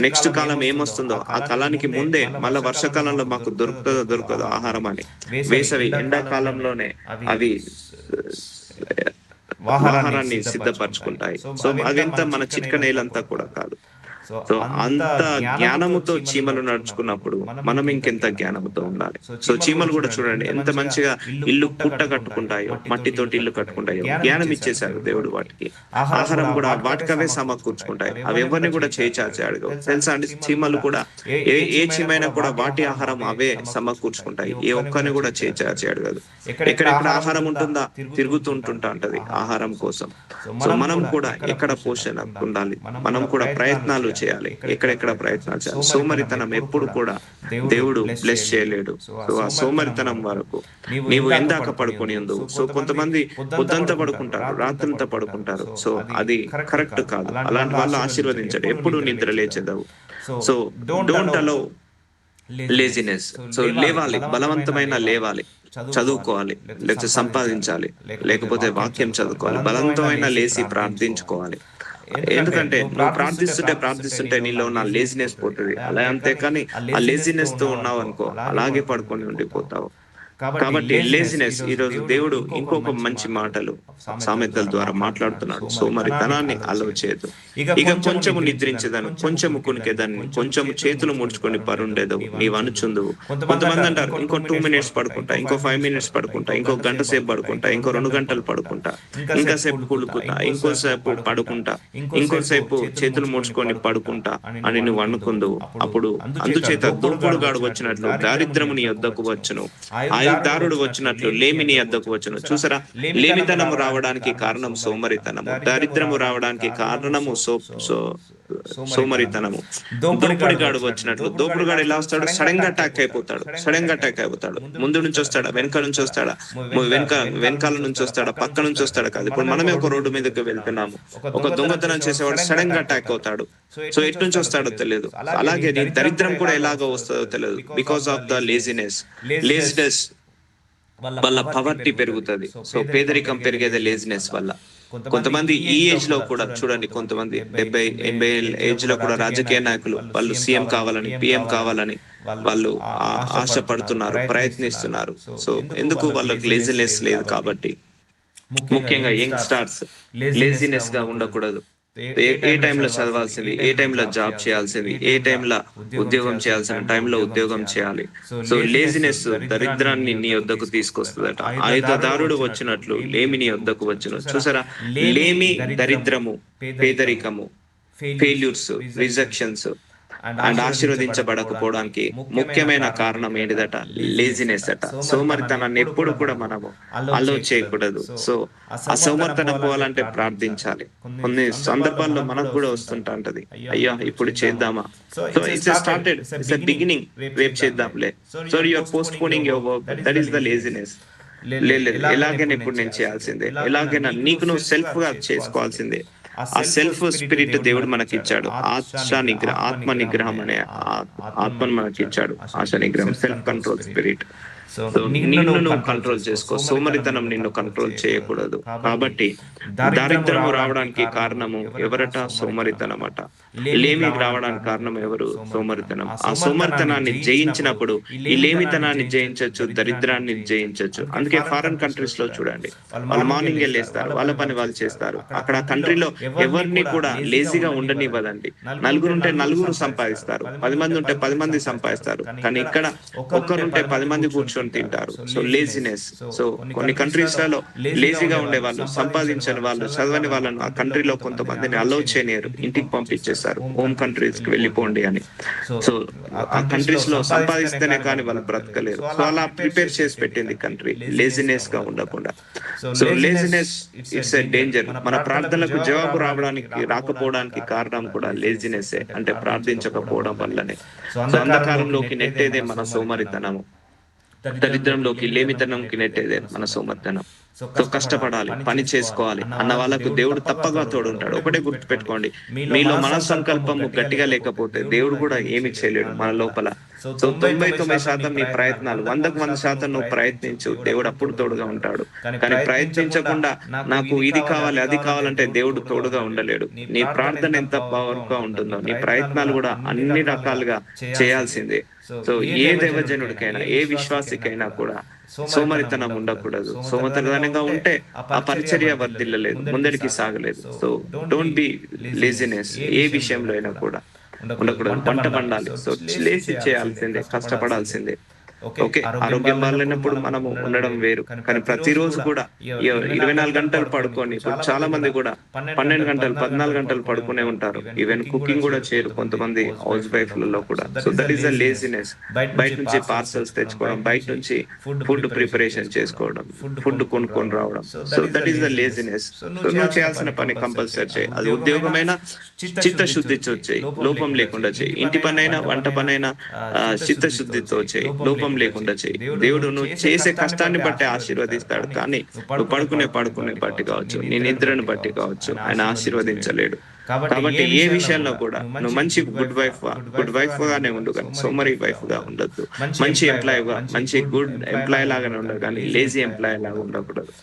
నెక్స్ట్ కాలం ఏమొస్తుందో ఆ కాలానికి ముందే మళ్ళా వర్షాకాలంలో మాకు దొరకదో ఆహారం అని. వేసవి ఎండాకాలంలోనే అవి ఆహారాన్ని సిద్ధపరచుకుంటాయి. సో అదంత మన చిట్క నేలంతా కూడా కాదు. సో అంత జ్ఞానముతో చీమలు నడుచుకున్నప్పుడు మనం ఇంకెంత జ్ఞానముతో ఉండాలి. సో చీమలు కూడా చూడండి ఎంత మంచిగా ఇల్లు పుట్ట కట్టుకుంటాయో, మట్టితోటి ఇల్లు కట్టుకుంటాయో. జ్ఞానం ఇచ్చేశారు దేవుడు వాటికి. ఆహారం కూడా వాటికవే సమకూర్చుకుంటాయి. అవి ఎవరిని కూడా చేచాచి అడగవు. తెలుసా అండి, చీమలు కూడా ఏ చీమైనా కూడా వాటి ఆహారం అవే సమకూర్చుకుంటాయి. ఏ ఒక్కరిని కూడా చేచాచి అడగదు. ఎక్కడెక్కడ ఆహారం ఉంటుందా తిరుగుతుంటుంటా ఉంటది ఆహారం కోసం. సో మనం కూడా ఎక్కడ పోషణ ఉండాలి, మనం కూడా ప్రయత్నాలు చేయాలి. ఎక్కడెక్కడ ప్రయత్నాలు చేయాలి. సోమరితనం ఎప్పుడు కూడా దేవుడు బ్లెస్ చేయలేడు. సో ఆ సోమరితనం వరకు నీవు ఎందాక పడుకొని ఉండు. సో కొంతమంది పొద్దంతా పడుకుంటారు, రాత్రంతా పడుకుంటారు. సో అది కరెక్ట్ కాదు. అలాంటి వాళ్ళు ఆశీర్వదించడు. ఎప్పుడు నిద్ర లేచేదవు. So don't allow laziness. So లేవాలి, బలవంతమైన లేవాలి, చదువుకోవాలి, లేకపోతే సంపాదించాలి, లేకపోతే వాక్యం చదువుకోవాలి, బలవంతమైన లేచి ప్రార్థించుకోవాలి. ఎందుకంటే నువ్వు ప్రార్థిస్తుంటే నీలో ఉన్న లేజినెస్ పోతుంది. అలా అంతే, కానీ ఆ లేజినెస్ తో ఉన్నావు అనుకో, అలాగే పడుకొని ఉండిపోతావు. కాబట్టి లేజినెస్, ఈ రోజు దేవుడు ఇంకొక మంచి మాటలు సామెతల ద్వారా మాట్లాడుతున్నాడు. సోమరితనాన్ని అలవ చేయదు. ఇక కొంచెము నిద్రించేదాను, కొంచెము కునికేదాన్ని, కొంచెము చేతులు ముడుచుకొని పరుండేదవు నీవు అనుచుందువు. కొంతమంది అంటారు, ఇంకో 2 minutes పడుకుంటా, ఇంకో 5 minutes పడుకుంటా, ఇంకో గంట సేపు పడుకుంటా, ఇంకో 2 గంటలు పడుకుంటా, ఇంకాసేపు కులుకుతా, ఇంకోసేపు పడుకుంటా, ఇంకోసేపు చేతులు ముడుచుకొని పడుకుంటా అని నువ్వు అనుకుందువు. అప్పుడు అందుచేత దోపుడుగాడు వచ్చినట్లు దారిద్రము నీ యొద్దకు వచ్చును, దారుడు వచ్చినట్లు లేమి నీ యొద్దకు వచ్చును. చూసారా, లేమితనము రావడానికి కారణం సోమరితనము, దారిద్రము రావడానికి కారణము సోమరితనము. దోపుడుగాడు వచ్చినట్లు, దోపుడుగాడు ఎలా వస్తాడు? సడన్ గా అటాక్ అయిపోతాడు. ముందు నుంచి వస్తాడా, వెనక నుంచి వస్తాడా, వెనకాల నుంచి వస్తాడా, పక్క నుంచి వస్తాడా? కాదు. ఇప్పుడు మనమే ఒక రోడ్డు మీదకి వెళ్తున్నాము, ఒక దొంగతనం చేసేవాడు సడన్ గా అటాక్ అవుతాడు. సో ఎటు నుంచి వస్తాడో తెలియదు. అలాగే నీ దరిద్రం కూడా ఎలాగో వస్తుందో తెలియదు. బికాస్ ఆఫ్ ద లేజినెస్ వల్ల పవర్టీ పెరుగుతుంది. సో పేదరికం పెరిగేది లేజినెస్ వల్ల. కొంతమంది ఈ ఏజ్ లో కూడా చూడండి, కొంతమంది 70-80 ఏజ్ లో కూడా రాజకీయ నాయకులు వాళ్ళు సీఎం కావాలని, పిఎం కావాలని వాళ్ళు ఆశపడుతున్నారు, ప్రయత్నిస్తున్నారు. సో ఎందుకు? వాళ్ళకి లేజినెస్ లేదు కాబట్టి. ముఖ్యంగా యంగ్ స్టార్స్ లేజినెస్ గా ఉండకూడదు. ఏ టైంలో చదవాల్సింది, ఏ టైంలో జాబ్ చేయాల్సింది, ఏ టైంలో ఉద్యోగం చేయాల్సిన టైంలో ఉద్యోగం చేయాలి. సో లేజినెస్ దరిద్రాన్ని నీ యొద్దకు తీసుకొస్తుందట. ఆయుధదారుడు వచ్చినట్లు లేమి నీ యొద్దకు వచ్చును. చూసారా, లేమి, దరిద్రము, పేదరికము, ఫెయిల్యూర్స్, రిజెక్షన్స్ అండ్ ఆశీర్వదించబడకపోవడానికి ముఖ్యమైన కారణం ఏంటిదట? లేజినెస్ అట. సోమరితనాన్ని ఎప్పుడు కూడా మనము అలో చేయకూడదు. సో ఆ సోమరితనం పోవాలంటే ప్రార్థించాలి. కొన్ని సందర్భాల్లో మనకు కూడా వస్తుంటది, అయ్యా ఇప్పుడు చేద్దామా. So it's started, it's beginning, రేపు చేద్దాంలే. So you are postponing your work, that is the laziness. లేదు, ఎలాగైనా ఇప్పుడు నేను చేయాల్సిందే, ఎలాగైనా నీకు నువ్వు సెల్ఫ్ గా చేసుకోవాల్సిందే. ఆ సెల్ఫ్ స్పిరిట్ దేవుడు మనకి ఇచ్చాడు. ఆత్మ నిగ్రహం అనే ఆత్మను మనకి ఇచ్చాడు. ఆశ నిగ్రహం, సెల్ఫ్ కంట్రోల్ స్పిరిట్. సో నిన్ను నువ్వు కంట్రోల్ చేసుకో. సోమరితనం నిన్ను కంట్రోల్ చేయకూడదు. కాబట్టి దారిద్రము రావడానికి కారణము ఎవరట? సోమరితనం అట. లేమి రావడానికి కారణం ఎవరు? సోమరితనం. ఆ సోమరితనాన్ని జయించినప్పుడు ఈ లేమితనాన్ని జయించవచ్చు, దరిద్రాన్ని జయించవచ్చు. అందుకే ఫారెన్ కంట్రీస్ లో చూడండి, వాళ్ళు మార్నింగ్ వెళ్ళేస్తారు, వాళ్ళ పని వాళ్ళు చేస్తారు. అక్కడ కంట్రీలో ఎవరిని కూడా లేజీగా ఉండనివ్వదండి. నలుగురు ఉంటే నలుగురు సంపాదిస్తారు, 10 మంది ఉంటే 10 మంది సంపాదిస్తారు. కానీ ఇక్కడ ఒక్కరుంటే 10 మంది కూర్చొని తింటారు. So laziness. సో కొన్ని కంట్రీస్ లలో లేజీగా ఉండే వాళ్ళు, సంపాదించని వాళ్ళు, చదవని వాళ్ళను ఆ కంట్రీలో కొంతమందిని అలౌ చేయలేరు, ఇంటికి పంపించేస్తారు. హోమ్ కంట్రీస్ కి వెళ్ళిపోండి అని. సో ఆ కంట్రీస్ లో సంపాదిస్తేనే కానీ వాళ్ళు బ్రతకలేరు. సో అలా ప్రిపేర్ చేసి పెట్టింది కంట్రీ, లేజినెస్ గా ఉండకుండా. So laziness it's a danger. మన ప్రార్థనలకు జవాబు రాకపోవడానికి కారణం కూడా లేజినెస్, అంటే ప్రార్థించకపోవడం వల్లనే. సో అంధకారంలోకి నెట్టేదే మన సోమరితనము, దరిద్రంలోకి, లేమితనంకి నెట్టేదే మన సోమరితనం. సో కష్టపడాలి, పని చేసుకోవాలి అన్న వాళ్ళకు దేవుడు తప్పగా తోడుంటాడు. ఒకటే గుర్తు పెట్టుకోండి, మీలో మన సంకల్పము గట్టిగా లేకపోతే దేవుడు కూడా ఏమి చేయలేడు మన లోపల. సో 99% నీ ప్రయత్నాలు, 100% నువ్వు ప్రయత్నించు, దేవుడు అప్పుడు తోడుగా ఉంటాడు. కానీ ప్రయత్నించకుండా నాకు ఇది కావాలి అది కావాలంటే దేవుడు తోడుగా ఉండలేడు. నీ ప్రార్థన ఎంత పవర్ గా ఉంటుందో నీ ప్రయత్నాలు కూడా అన్ని రకాలుగా చేయాల్సిందే. సో ఏ దైవజనుడికైనా, ఏ విశ్వాసికైనా కూడా సోమరితనం ఉండకూడదు. సోమరితనంగా ఉంటే ఆ పరిచర్య వర్ధిల్లలేదు, ముందరికి సాగలేదు. So don't be laziness. ఏ విషయంలో అయినా కూడా ఉండకూడదు. పంట పండాలి, సో లేచి చేయాల్సిందే, కష్టపడాల్సిందే. ఓకే, ఆరోగ్యం బాగాలేనప్పుడు మనము ఉండడం వేరు, కానీ ప్రతిరోజు కూడా 24 గంటలు పడుకొని, ఇప్పుడు చాలా మంది కూడా 12 గంటలు 14 గంటలు పడుకునే ఉంటారు. ఈవెన్ కుకింగ్ కూడా చేయరు కొంతమంది హౌస్ వైఫ్లలో కూడా. So that is a laziness. బయట నుంచి పార్సల్స్ తెచ్చుకోవడం, బయట నుంచి ఫుడ్ ప్రిపరేషన్ చేసుకోవడం, ఫుడ్ కొనుక్కొని రావడం. So that is the laziness. So నువ్వు చేయాల్సిన పని కంపల్సరీ చేయి. అది ఉద్యోగమైనా చిత్తశుద్ధితో చేయి, లోపం లేకుండా చేయి. ఇంటి పనైనా, వంట పనైనా చిత్తశుద్ధితో చేయి, లోపం లేకుండా చేయి. దేవుడు నువ్వు చేసే కష్టాన్ని బట్టి ఆశీర్వదిస్తాడు, కానీ నువ్వు పడుకునే బట్టి కావచ్చు, నీ నిద్రను బట్టి కావచ్చు, ఆయన ఆశీర్వదించలేడు. కాబట్టి ఏ విషయంలో కూడా నువ్వు మంచి గుడ్ వైఫ్ గానే ఉండు, కానీ సోమరి వైఫ్ గా ఉండద్దు. మంచి ఎంప్లాయ్ గా, మంచి గుడ్ ఎంప్లాయ్ లాగానే ఉండదు, కానీ లేజీ ఎంప్లాయ్ లాగా ఉండకూడదు.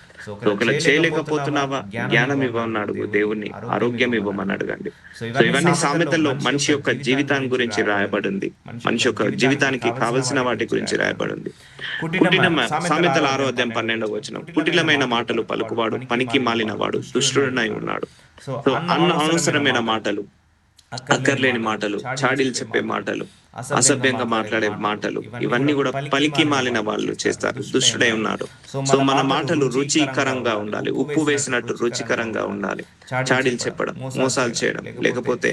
ఒకవేళ చేయలేకపోతున్నావా, జ్ఞానం ఇవ్వమని అడుగు దేవుణ్ణి, ఆరోగ్యం ఇవ్వమని అడగండి. సో ఇవన్నీ సామెతల్లో మనిషి యొక్క జీవితాన్ని గురించి రాయబడింది, మనిషి యొక్క జీవితానికి కావలసిన వాటి గురించి రాయబడింది. సామెతల 6వ అధ్యాయం 12వ వచనం, కుటిలమైన మాటలు పలుకువాడు పనికి మాలిన వాడు దుష్టుడనై ఉన్నాడు. సో అనవసరమైన మాటలు, అక్కర్లేని మాటలు, చాడీలు చెప్పే మాటలు, అసభ్యంగా మాట్లాడే మాటలు, ఇవన్నీ కూడా పలికి మాలిన వాళ్ళు చేస్తారు, దుష్టుడై ఉన్నారు. సో మన మాటలు రుచికరంగా ఉండాలి, ఉప్పు వేసినట్టు రుచికరంగా ఉండాలి. చాడీలు చెప్పడం, మోసాలు చేయడం, లేకపోతే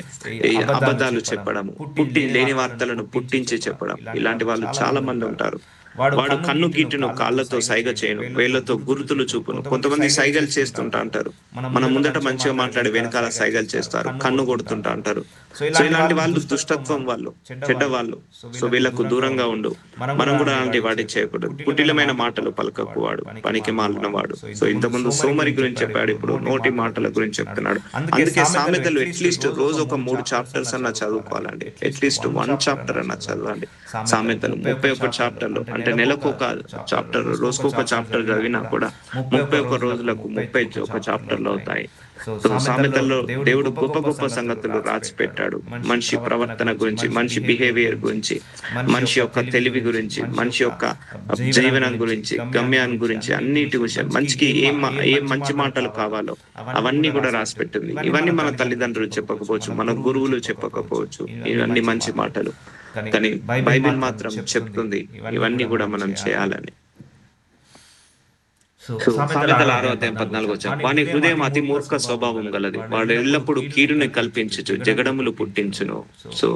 అబద్ధాలు చెప్పడం, లేని వార్తలను పుట్టించి చెప్పడం, ఇలాంటి వాళ్ళు చాలా మంది ఉంటారు. వాడు కన్ను గిట్టును కాళ్ళతో సైగ చేయను, వేళ్లతో గుర్తులు చూపును. కొంతమంది సైగలు చేస్తుంటా అంటారు, మన ముందట మంచిగా మాట్లాడి వెనకాల సైగలు చేస్తారు, కన్ను కొడుతుంటా అంటారు. సో ఇలాంటి వాళ్ళు దుష్టత్వం వాళ్ళు, చెడ్డ వాళ్ళు. సో వీళ్ళకు దూరంగా ఉండు. మనం కూడా అలాంటి వాటి చేయకూడదు. కుటిలమైన మాటలు పలకకువాడు పనికి మాలిన వాడు. సో ఇంతకుముందు సోమరి గురించి చెప్పాడు, ఇప్పుడు నోటి మాటల గురించి చెప్తున్నాడు. అందుకే సామెతలు అట్లీస్ట్ రోజు ఒక 3 చాప్టర్స్ అన్నా చదువుకోవాలండి. అట్లీస్ట్ 1 చాప్టర్ అన్నా చదవండి సామెతలు. 31 చాప్టర్లు అంటే అంటే నెలకు ఒక చాప్టర్, రోజుకొక చాప్టర్ చదివినా కూడా 31 రోజులకు 31 చాప్టర్లు అవుతాయి. సో సామెతల్లో దేవుడు గొప్ప గొప్ప సంగతులు రాసి పెట్టాడు. మనిషి ప్రవర్తన గురించి, మనిషి బిహేవియర్ గురించి, మనిషి యొక్క తెలివి గురించి, మనిషి యొక్క జీవనం గురించి, గమ్యాన్ని గురించి, అన్నిటి విషయం మనిషికి ఏం మంచి మాటలు కావాలో అవన్నీ కూడా రాసి పెట్టింది. ఇవన్నీ మన తల్లిదండ్రులు చెప్పకపోవచ్చు, మన గురువులు చెప్పకపోవచ్చు, ఇవన్నీ మంచి మాటలు. కానీ బైబిల్ మాత్రం చెప్తుంది ఇవన్నీ కూడా మనం చేయాలని. సామెతల 6వ అధ్యాయం 14 వచ్చాం. వాని హృదయం అతి మూర్ఖ స్వభావం గలది, వాడు ఎల్లప్పుడూ కీడుని కల్పించుచు జగడములు పుట్టించును. సో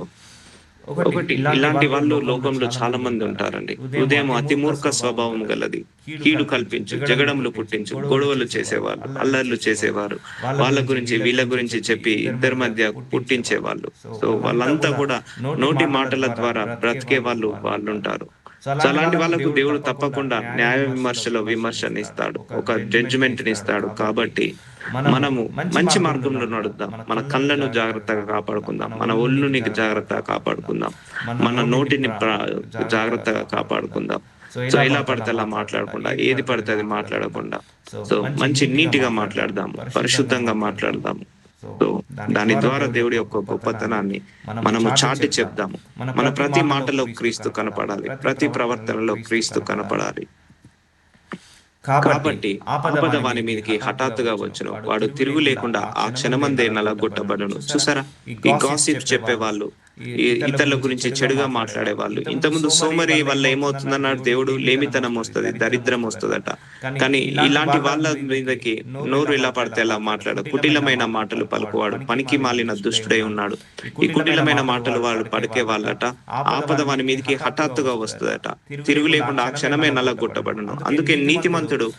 ఒకటి, ఇలాంటి వాళ్ళు లోకంలో చాలా మంది ఉంటారండి. హృదయం అతి మూర్ఖ స్వభావం గలది, కీడు కల్పించు, జగడములు పుట్టించు, గొడవలు చేసేవాళ్ళు, అల్లర్లు చేసేవారు, వాళ్ళ గురించి వీళ్ళ గురించి చెప్పి ఇద్దరి మధ్య పుట్టించేవాళ్ళు. సో వాళ్ళంతా కూడా నోటి మాటల ద్వారా బ్రతికే వాళ్ళు ఉంటారు. సో అలాంటి వాళ్ళకు దేవుడు తప్పకుండా న్యాయ విమర్శనిస్తాడు, ఒక జడ్జిమెంట్ ని ఇస్తాడు. కాబట్టి మనము మంచి మార్గంలో నడుద్దాం, మన కళ్ళను జాగ్రత్తగా కాపాడుకుందాం, మన ఒళ్ళుని జాగ్రత్తగా కాపాడుకుందాం, మన నోటిని జాగ్రత్తగా కాపాడుకుందాం. సో ఎలా పడితే అలా మాట్లాడకుండా, ఏది పడితే అది మాట్లాడకుండా, సో మంచి నీటిగా మాట్లాడదాము, పరిశుద్ధంగా మాట్లాడదాము. సో దాని ద్వారా దేవుడి యొక్క గొప్పతనాన్ని మనము చాటి చెప్దాము. మన ప్రతి మాటలో క్రీస్తు కనపడాలి, ప్రతి ప్రవర్తనలో క్రీస్తు కనపడాలి. కాబట్టి ఆపద వాని మీదకి హఠాత్తుగా వచ్చును, వాడు తిరుగు లేకుండా ఆ క్షణమందే నలగొట్టబడును. చూసారా, ఈ గాసిప్ చెప్పేవాళ్ళు, ఇతరుల గురించి చెడుగా మాట్లాడే వాళ్ళు, ఇంతకుముందు సోమరి వల్ల ఏమవుతుందన్నాడు దేవుడు, లేమితనం వస్తుంది, దరిద్రం వస్తుందట. కానీ ఇలాంటి వాళ్ళ మీదకి నోరు ఎలా పడితే అలా మాట్లాడు, కుటిలమైన మాటలు పలుకువాడు పనికి మాలిన దుష్టుడై ఉన్నాడు. ఈ కుటిలమైన మాటలు వాళ్ళు పడికే వాళ్ళట, ఆపద వాని మీదకి హఠాత్తుగా వస్తుందట, తిరుగు లేకుండా ఆ క్షణమే నలగొట్టబడును. అందుకే నీతిమంతుడు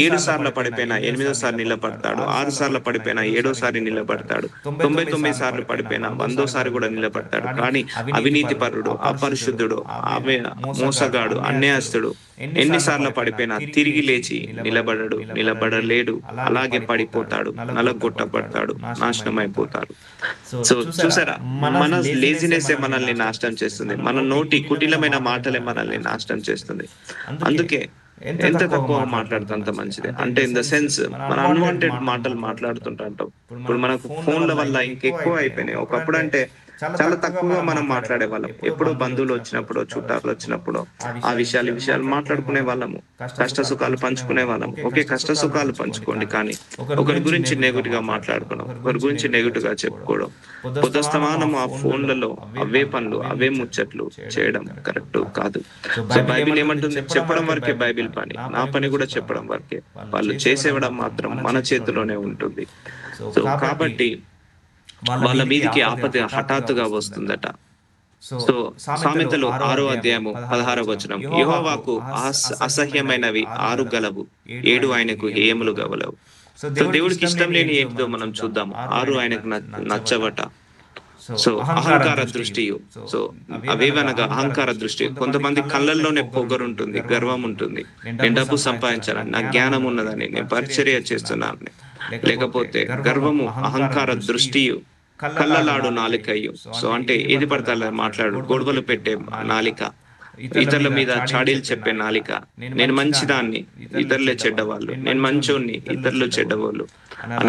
7 సార్లు పడిపోయినా 8వ సారి నిలబడతాడు, 6 సార్లు పడిపోయినా 7వ సారి నిలబడతాడు, 99 సార్లు పడిపోయినా 100వ సారి కూడా నిలబడతాడు. కానీ అవినీతి పరుడు, అపరిశుద్ధుడు, మోసగాడు, అన్యాయస్తుడు ఎన్నిసార్లు పడిపోయినా తిరిగి లేచి నిలబడలేడు, అలాగే పడిపోతాడు, నలగొట్టబడతాడు, నాశనం అయిపోతాడు. సో చూసారా, మన లేజినెస్ మనల్ని నాశనం చేస్తుంది, మన నోటి కుటిలమైన మాటలే మనల్ని నాశనం చేస్తుంది. అందుకే ఎంత తక్కువ మాట్లాడితే అంత మంచిది. అంటే ఇన్ ద సెన్స్ మన అన్వాంటెడ్ మాటలు మాట్లాడుతుంటాం. ఇప్పుడు మనకు ఫోన్ల వల్ల ఇంకెక్కువ అయిపోయినాయి. ఒకప్పుడు అంటే చాలా తక్కువగా మనం మాట్లాడే వాళ్ళం. ఎప్పుడో బంధువులు వచ్చినప్పుడు, చుట్టాలు వచ్చినప్పుడు ఆ విషయాలు మాట్లాడుకునే వాళ్ళము, కష్ట సుఖాలు పంచుకునే వాళ్ళం. ఓకే, కష్ట సుఖాలు పంచుకోండి, కానీ ఒకరి గురించి నెగిటివ్ గా మాట్లాడుకోవడం, ఒకరి గురించి నెగిటివ్ గా చెప్పుకోవడం, పొద్దుస్తమానం ఆ ఫోన్లలో అవే పనులు, అవే ముచ్చట్లు చేయడం కరెక్ట్ కాదు. సో బైబిల్ ఏమంటుంది, చెప్పడం వరకే బైబిల్ పని, నా పని కూడా చెప్పడం వరకే. వాళ్ళు చేసేవడం మాత్రం మన చేతిలోనే ఉంటుంది. సో కాబట్టి వాళ్ళ మీదికి ఆపద హఠాత్తుగా వస్తుందట. సో సామెతలు 6వ అధ్యాయము 16వ వచనం, యెహోవాకు అసహ్యమైనవి 6 గలవు, 7 ఆయనకు హేయములు గలవు. సో దేవుడికి ఇష్టం లేని ఏంటిదో మనం చూద్దాం. 6 ఆయనకు నచ్చవట. సో అహంకార దృష్టియు, సో అవేవనగా అహంకార దృష్టి. కొంతమంది కళ్ళల్లోనే పొగరుంటుంది, గర్వం ఉంటుంది. నేను డబ్బు సంపాదించాలని, నా జ్ఞానం ఉన్నదని, నేను పరిచర్య చేస్తున్నానని. లేకపోతే గర్వము, అహంకార దృష్టియు, కళ్ళలాడు నాలికయ్యు. సో అంటే ఏది పడతా మాట్లాడు, గొడవలు పెట్టే నాలిక, ఇతరుల మీద చాడీలు చెప్పే నాలిక. నేను మంచిదాన్ని, ఇతరులే చెడ్డవాళ్ళు, నేను మంచోన్ని, ఇతరులు చెడ్డవాళ్ళు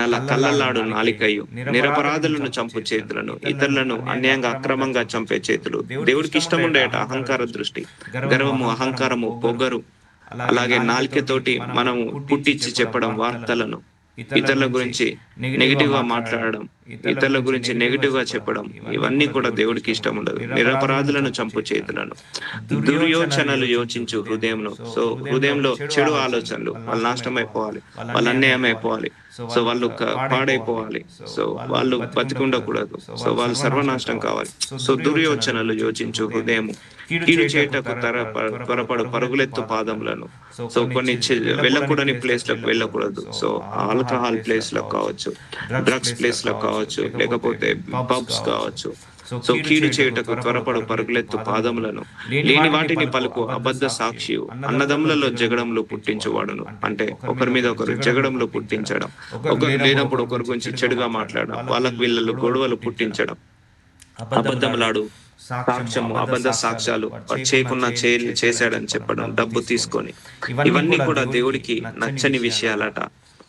అలా కళ్ళలాడు నాలికయ్యు, నిరపరాధులను చంపు చేతులను, ఇతరులను అన్యాయంగా అక్రమంగా చంపే చేతులు. దేవుడికి ఇష్టం ఉండేట అహంకార దృష్టి, గర్వము, అహంకారము, పొగరు. అలాగే నాలికతోటి మనము పుట్టించి చెప్పడం వార్తలను, ఇతరుల గురించి నెగిటివ్ గా మాట్లాడడం, ఇతరుల గురించి నెగిటివ్ గా చెప్పడం, ఇవన్నీ కూడా దేవుడికి ఇష్టం ఉండదు. నిరపరాధులను చంపు చేతులను, దుర్యోచనలు యోచించు హృదయంను. సో హృదయంలో చెడు ఆలోచనలు, వాళ్ళు నాశనం అయిపోవాలి, వాళ్ళు అన్యాయం అయిపోవాలి, సో వాళ్ళు పాడైపోవాలి, సో వాళ్ళు బతికుండకూడదు, సో వాళ్ళు సర్వనాశనం కావాలి. సో దుర్యోచనలు యోచించు హృదయము, కీడు చేయటకు త్వరపడు పరుగులెత్తు పాదములను. సో కొన్ని వెళ్ళకూడని ప్లేస్ లకు వెళ్ళకూడదు. సో ఆల్కహాల్ ప్లేస్ లకు కావచ్చు, డ్రగ్స్ ప్లేస్ లకు కావచ్చు, లేకపోతే పబ్స్ కావచ్చు. సో కీడు చేయుటకు త్వరపడు పరుగులెత్తు పాదములను, లేని వాటిని పలుకు అబద్ధ సాక్షియు, అన్నదమ్ములలో జగడంలో పుట్టించువాడును. అంటే ఒకరి మీద ఒకరు జగడంలో పుట్టించడం, ఒకరు లేనప్పుడు ఒకరి గురించి చెడుగా మాట్లాడడం, వాళ్ళకు వీళ్ళలో గొడవలు పుట్టించడం, అబద్ధములాడు, సాక్ష్యము, అబద్ధ సాక్ష్యాలు, వాడు చేయకున్నా చేశాడని చెప్పడం, డబ్బు తీసుకొని, ఇవన్నీ కూడా దేవుడికి నచ్చని విషయాలట.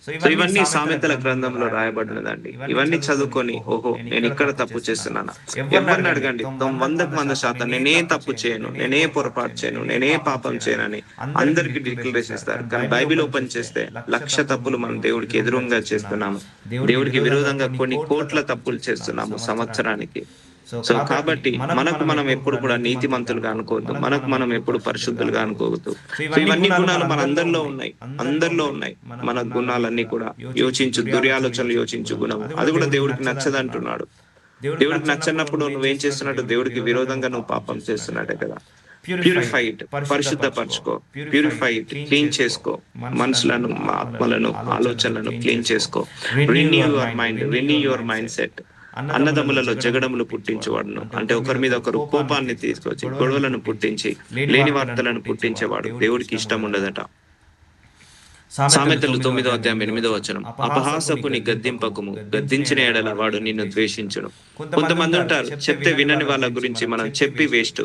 సో ఇవన్నీ సామెతల గ్రంథంలో రాయబడినదండి. ఇవన్నీ చదువుకొని, ఓహో నేను ఇక్కడ తప్పు చేస్తున్నానా? ఎవరిని అడగండి, 100% నేనే తప్పు చేయను, నేనే పొరపాటు చేయను, నేనే పాపం చేయనని అందరికి డిక్లరేషన్ ఇస్తారు. కానీ బైబిల్ ఓపెన్ చేస్తే 1,00,000 తప్పులు మనం దేవుడికి ఎదురుగా చేస్తున్నాము. దేవుడికి విరోధంగా కొన్ని కోట్ల తప్పులు చేస్తున్నాము సంవత్సరానికి. సో కాబట్టి మనకు మనం ఎప్పుడు కూడా నీతిమంతులుగా అనుకోవద్దు, మనకు మనం ఎప్పుడు పరిశుద్ధులుగా అనుకోవద్దు. సో ఇవన్నీ గుణాలు మన అందరిలో ఉన్నాయి. మన గుణాలన్నీ కూడా యోచించు, దుర్యాలోచనలు యోచించు గుణం, అది కూడా దేవుడికి నచ్చదంటున్నాడు. దేవుడికి నచ్చనప్పుడు నువ్వేం చేస్తున్నట్టు? దేవుడికి విరోధంగా నువ్వు పాపం చేస్తున్నట్టే కదా. ప్యూరిఫైడ్, పరిశుద్ధపరచుకో, ప్యూరిఫైడ్, క్లీన్ చేసుకో, మనసులను, ఆత్మలను, ఆలోచనలను క్లీన్ చేసుకో. Renew your mind set. అన్నదమ్ములలో జగడములు పుట్టించేవాడును, అంటే ఒకరి మీద ఒకరు కోపాన్ని తీసుకొచ్చి గొడవలను పుట్టించి లేని వార్తలను పుట్టించేవాడు దేవుడికి ఇష్టం ఉండదట. సామెతలు 9:8 అపహాసకుని గద్దింపకుము, గద్దించిన ఎడల వాడు నిన్ను ద్వేషించును. కొంతమంది ఉంటారు చెప్తే వినని వాళ్ళ గురించి మనం చెప్పి వేస్ట్,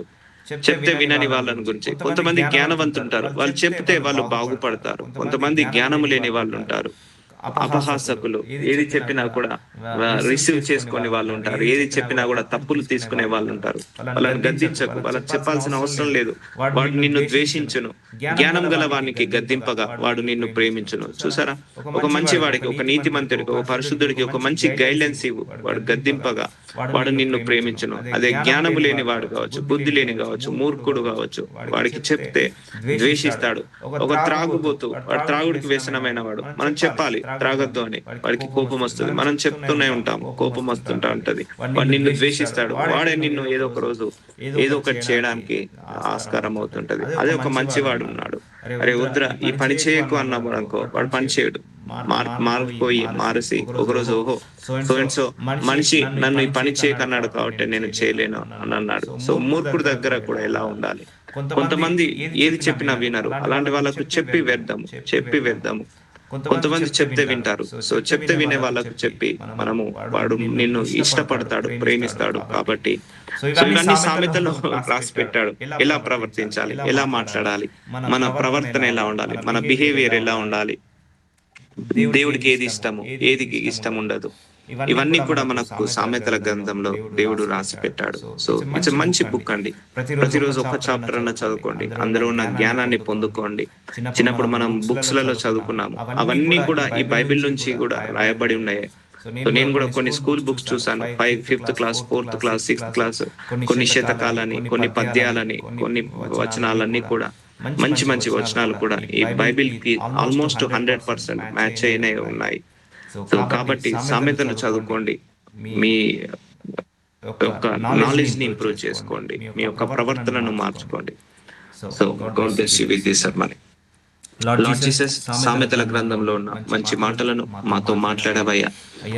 చెప్తే వినని వాళ్ళని గురించి. కొంతమంది జ్ఞానవంతుంటారు, వాళ్ళు చెప్తే వాళ్ళు బాగుపడతారు. కొంతమంది జ్ఞానము లేని వాళ్ళు ఉంటారు, అపహాసకులు. ఏది చెప్పినా కూడా రిసీవ్ చేసుకునే వాళ్ళు ఉంటారు, ఏది చెప్పినా కూడా తప్పులు తీసుకునే వాళ్ళు ఉంటారు. వాళ్ళని గద్దించకు, వాళ్ళకి చెప్పాల్సిన అవసరం లేదు. వాడు నిన్ను ద్వేషించును, జ్ఞానం గల వానికి గద్దింపగా వాడు నిన్ను ప్రేమించును. చూసారా, ఒక మంచి వాడికి, ఒక నీతిమంతుడికి, ఒక పరిశుద్ధుడికి ఒక మంచి గైడ్లైన్స్ ఇవ్వు, వాడు గద్దింపగా వాడు నిన్ను ప్రేమించును. అదే జ్ఞానము లేని వాడు కావచ్చు, బుద్ధి లేని కావచ్చు, మూర్ఖుడు కావచ్చు, వాడికి చెప్తే ద్వేషిస్తాడు. ఒక త్రాగుబోతు, వాడు త్రాగుడికి వ్యసనమైన వాడు, మనం చెప్పాలి త్రాగొద్దు అని, వాడికి కోపం వస్తుంది, మనం చెప్తూనే ఉంటాం, కోపం వస్తుంటా ఉంటది, వాడు నిన్ను ద్వేషిస్తాడు. వాడే నిన్ను ఏదో ఒక రోజు ఏదో ఒకటి చేయడానికి ఆస్కారం అవుతుంటది. అదే ఒక మంచి వాడు ఉన్నాడు, అరే వద్దురా ఈ పని చేయకు అన్నప్పుడు అనుకో, వాడు పని చేయడు, మారిపోయి మారసి ఒకరోజు ఓహో సో మనిషి నన్ను ఈ పని చేయకన్నాడు కాబట్టి నేను చేయలేను అని అన్నాడు. సో మూర్ఖుడి దగ్గర కూడా ఎలా ఉండాలి? కొంతమంది ఏది చెప్పినా వినరు, అలాంటి వాళ్ళకు చెప్పి వేద్దాము. కొంతమంది చెప్తే వింటారు. సో చెప్తే వినే వాళ్ళకు చెప్పి మనము, వాడు నిన్ను ఇష్టపడతాడు, ప్రేమిస్తాడు. కాబట్టి సో ఇవన్నీ సామెతలో రాసి పెట్టాడు. ఎలా ప్రవర్తించాలి, ఎలా మాట్లాడాలి, మన ప్రవర్తన ఎలా ఉండాలి, మన బిహేవియర్ ఎలా ఉండాలి, దేవుడికి ఏది ఇష్టము, ఏది ఇష్టం ఉండదు, ఇవన్నీ కూడా మనకు సామెతల గ్రంథంలో దేవుడు రాసి పెట్టాడు. సో ఇట్స్ మంచి బుక్ అండి. ప్రతిరోజు ఒక చాప్టర్ అన్న చదువుకోండి, అందులో ఉన్న జ్ఞానాన్ని పొందుకోండి. చిన్నప్పుడు మనం బుక్స్ లలో చదువుకున్నాము, అవన్నీ కూడా ఈ బైబిల్ నుంచి కూడా రాయబడి ఉన్నాయి. సో నేను కూడా కొన్ని స్కూల్ బుక్స్ చూసాను, 5th class, 4th class, 6th class, కొన్ని శతకాలని, కొన్ని పద్యాలని, కొన్ని వచనాలన్నీ కూడా మంచి వచనాలు కూడా ఈ బైబిల్ కి ఆల్మోస్ట్ 100% మ్యాచ్ అయినవి ఉన్నాయి. సో కాబట్టి సామెతలు చదువుకోండి, మీ యొక్క నాలెడ్జ్ ని ఇంప్రూవ్ చేసుకోండి, మీ యొక్క ప్రవర్తనను మార్చుకోండి. So God bless you with this sermon. Lord Jesus, సామెతల గ్రంథంలో ఉన్న మంచి మాటలను మాతో మాట్లాడవయ్యా.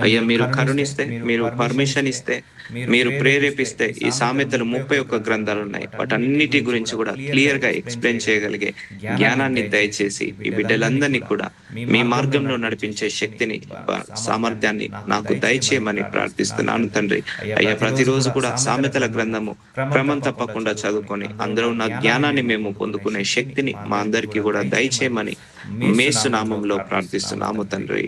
అయ్యా మీరు కరుణిస్తే, మీరు పర్మిషన్ ఇస్తే, మీరు ప్రేరేపిస్తే ఈ సామెతలు 31 గ్రంథాలు ఉన్నాయి. వాటన్నిటి గురించి కూడా క్లియర్ గా ఎక్స్ప్లెయిన్ చేయగలిగే జ్ఞానాన్ని దయచేసి ఈ బిడ్డలందరినీ కూడా మీ మార్గంలో నడిపించే శక్తిని, సామర్థ్యాన్ని నాకు దయచేయమని ప్రార్థిస్తున్నాను తండ్రి. అయ్యా ప్రతిరోజు కూడా సామెతల గ్రంథము క్రమం తప్పకుండా చదువుకొని అందులో ఉన్న జ్ఞానాన్ని మేము పొందుకునే శక్తిని మా అందరికీ కూడా దయచేయమని యేసు నామములో ప్రార్థిస్తున్నాము తండ్రి.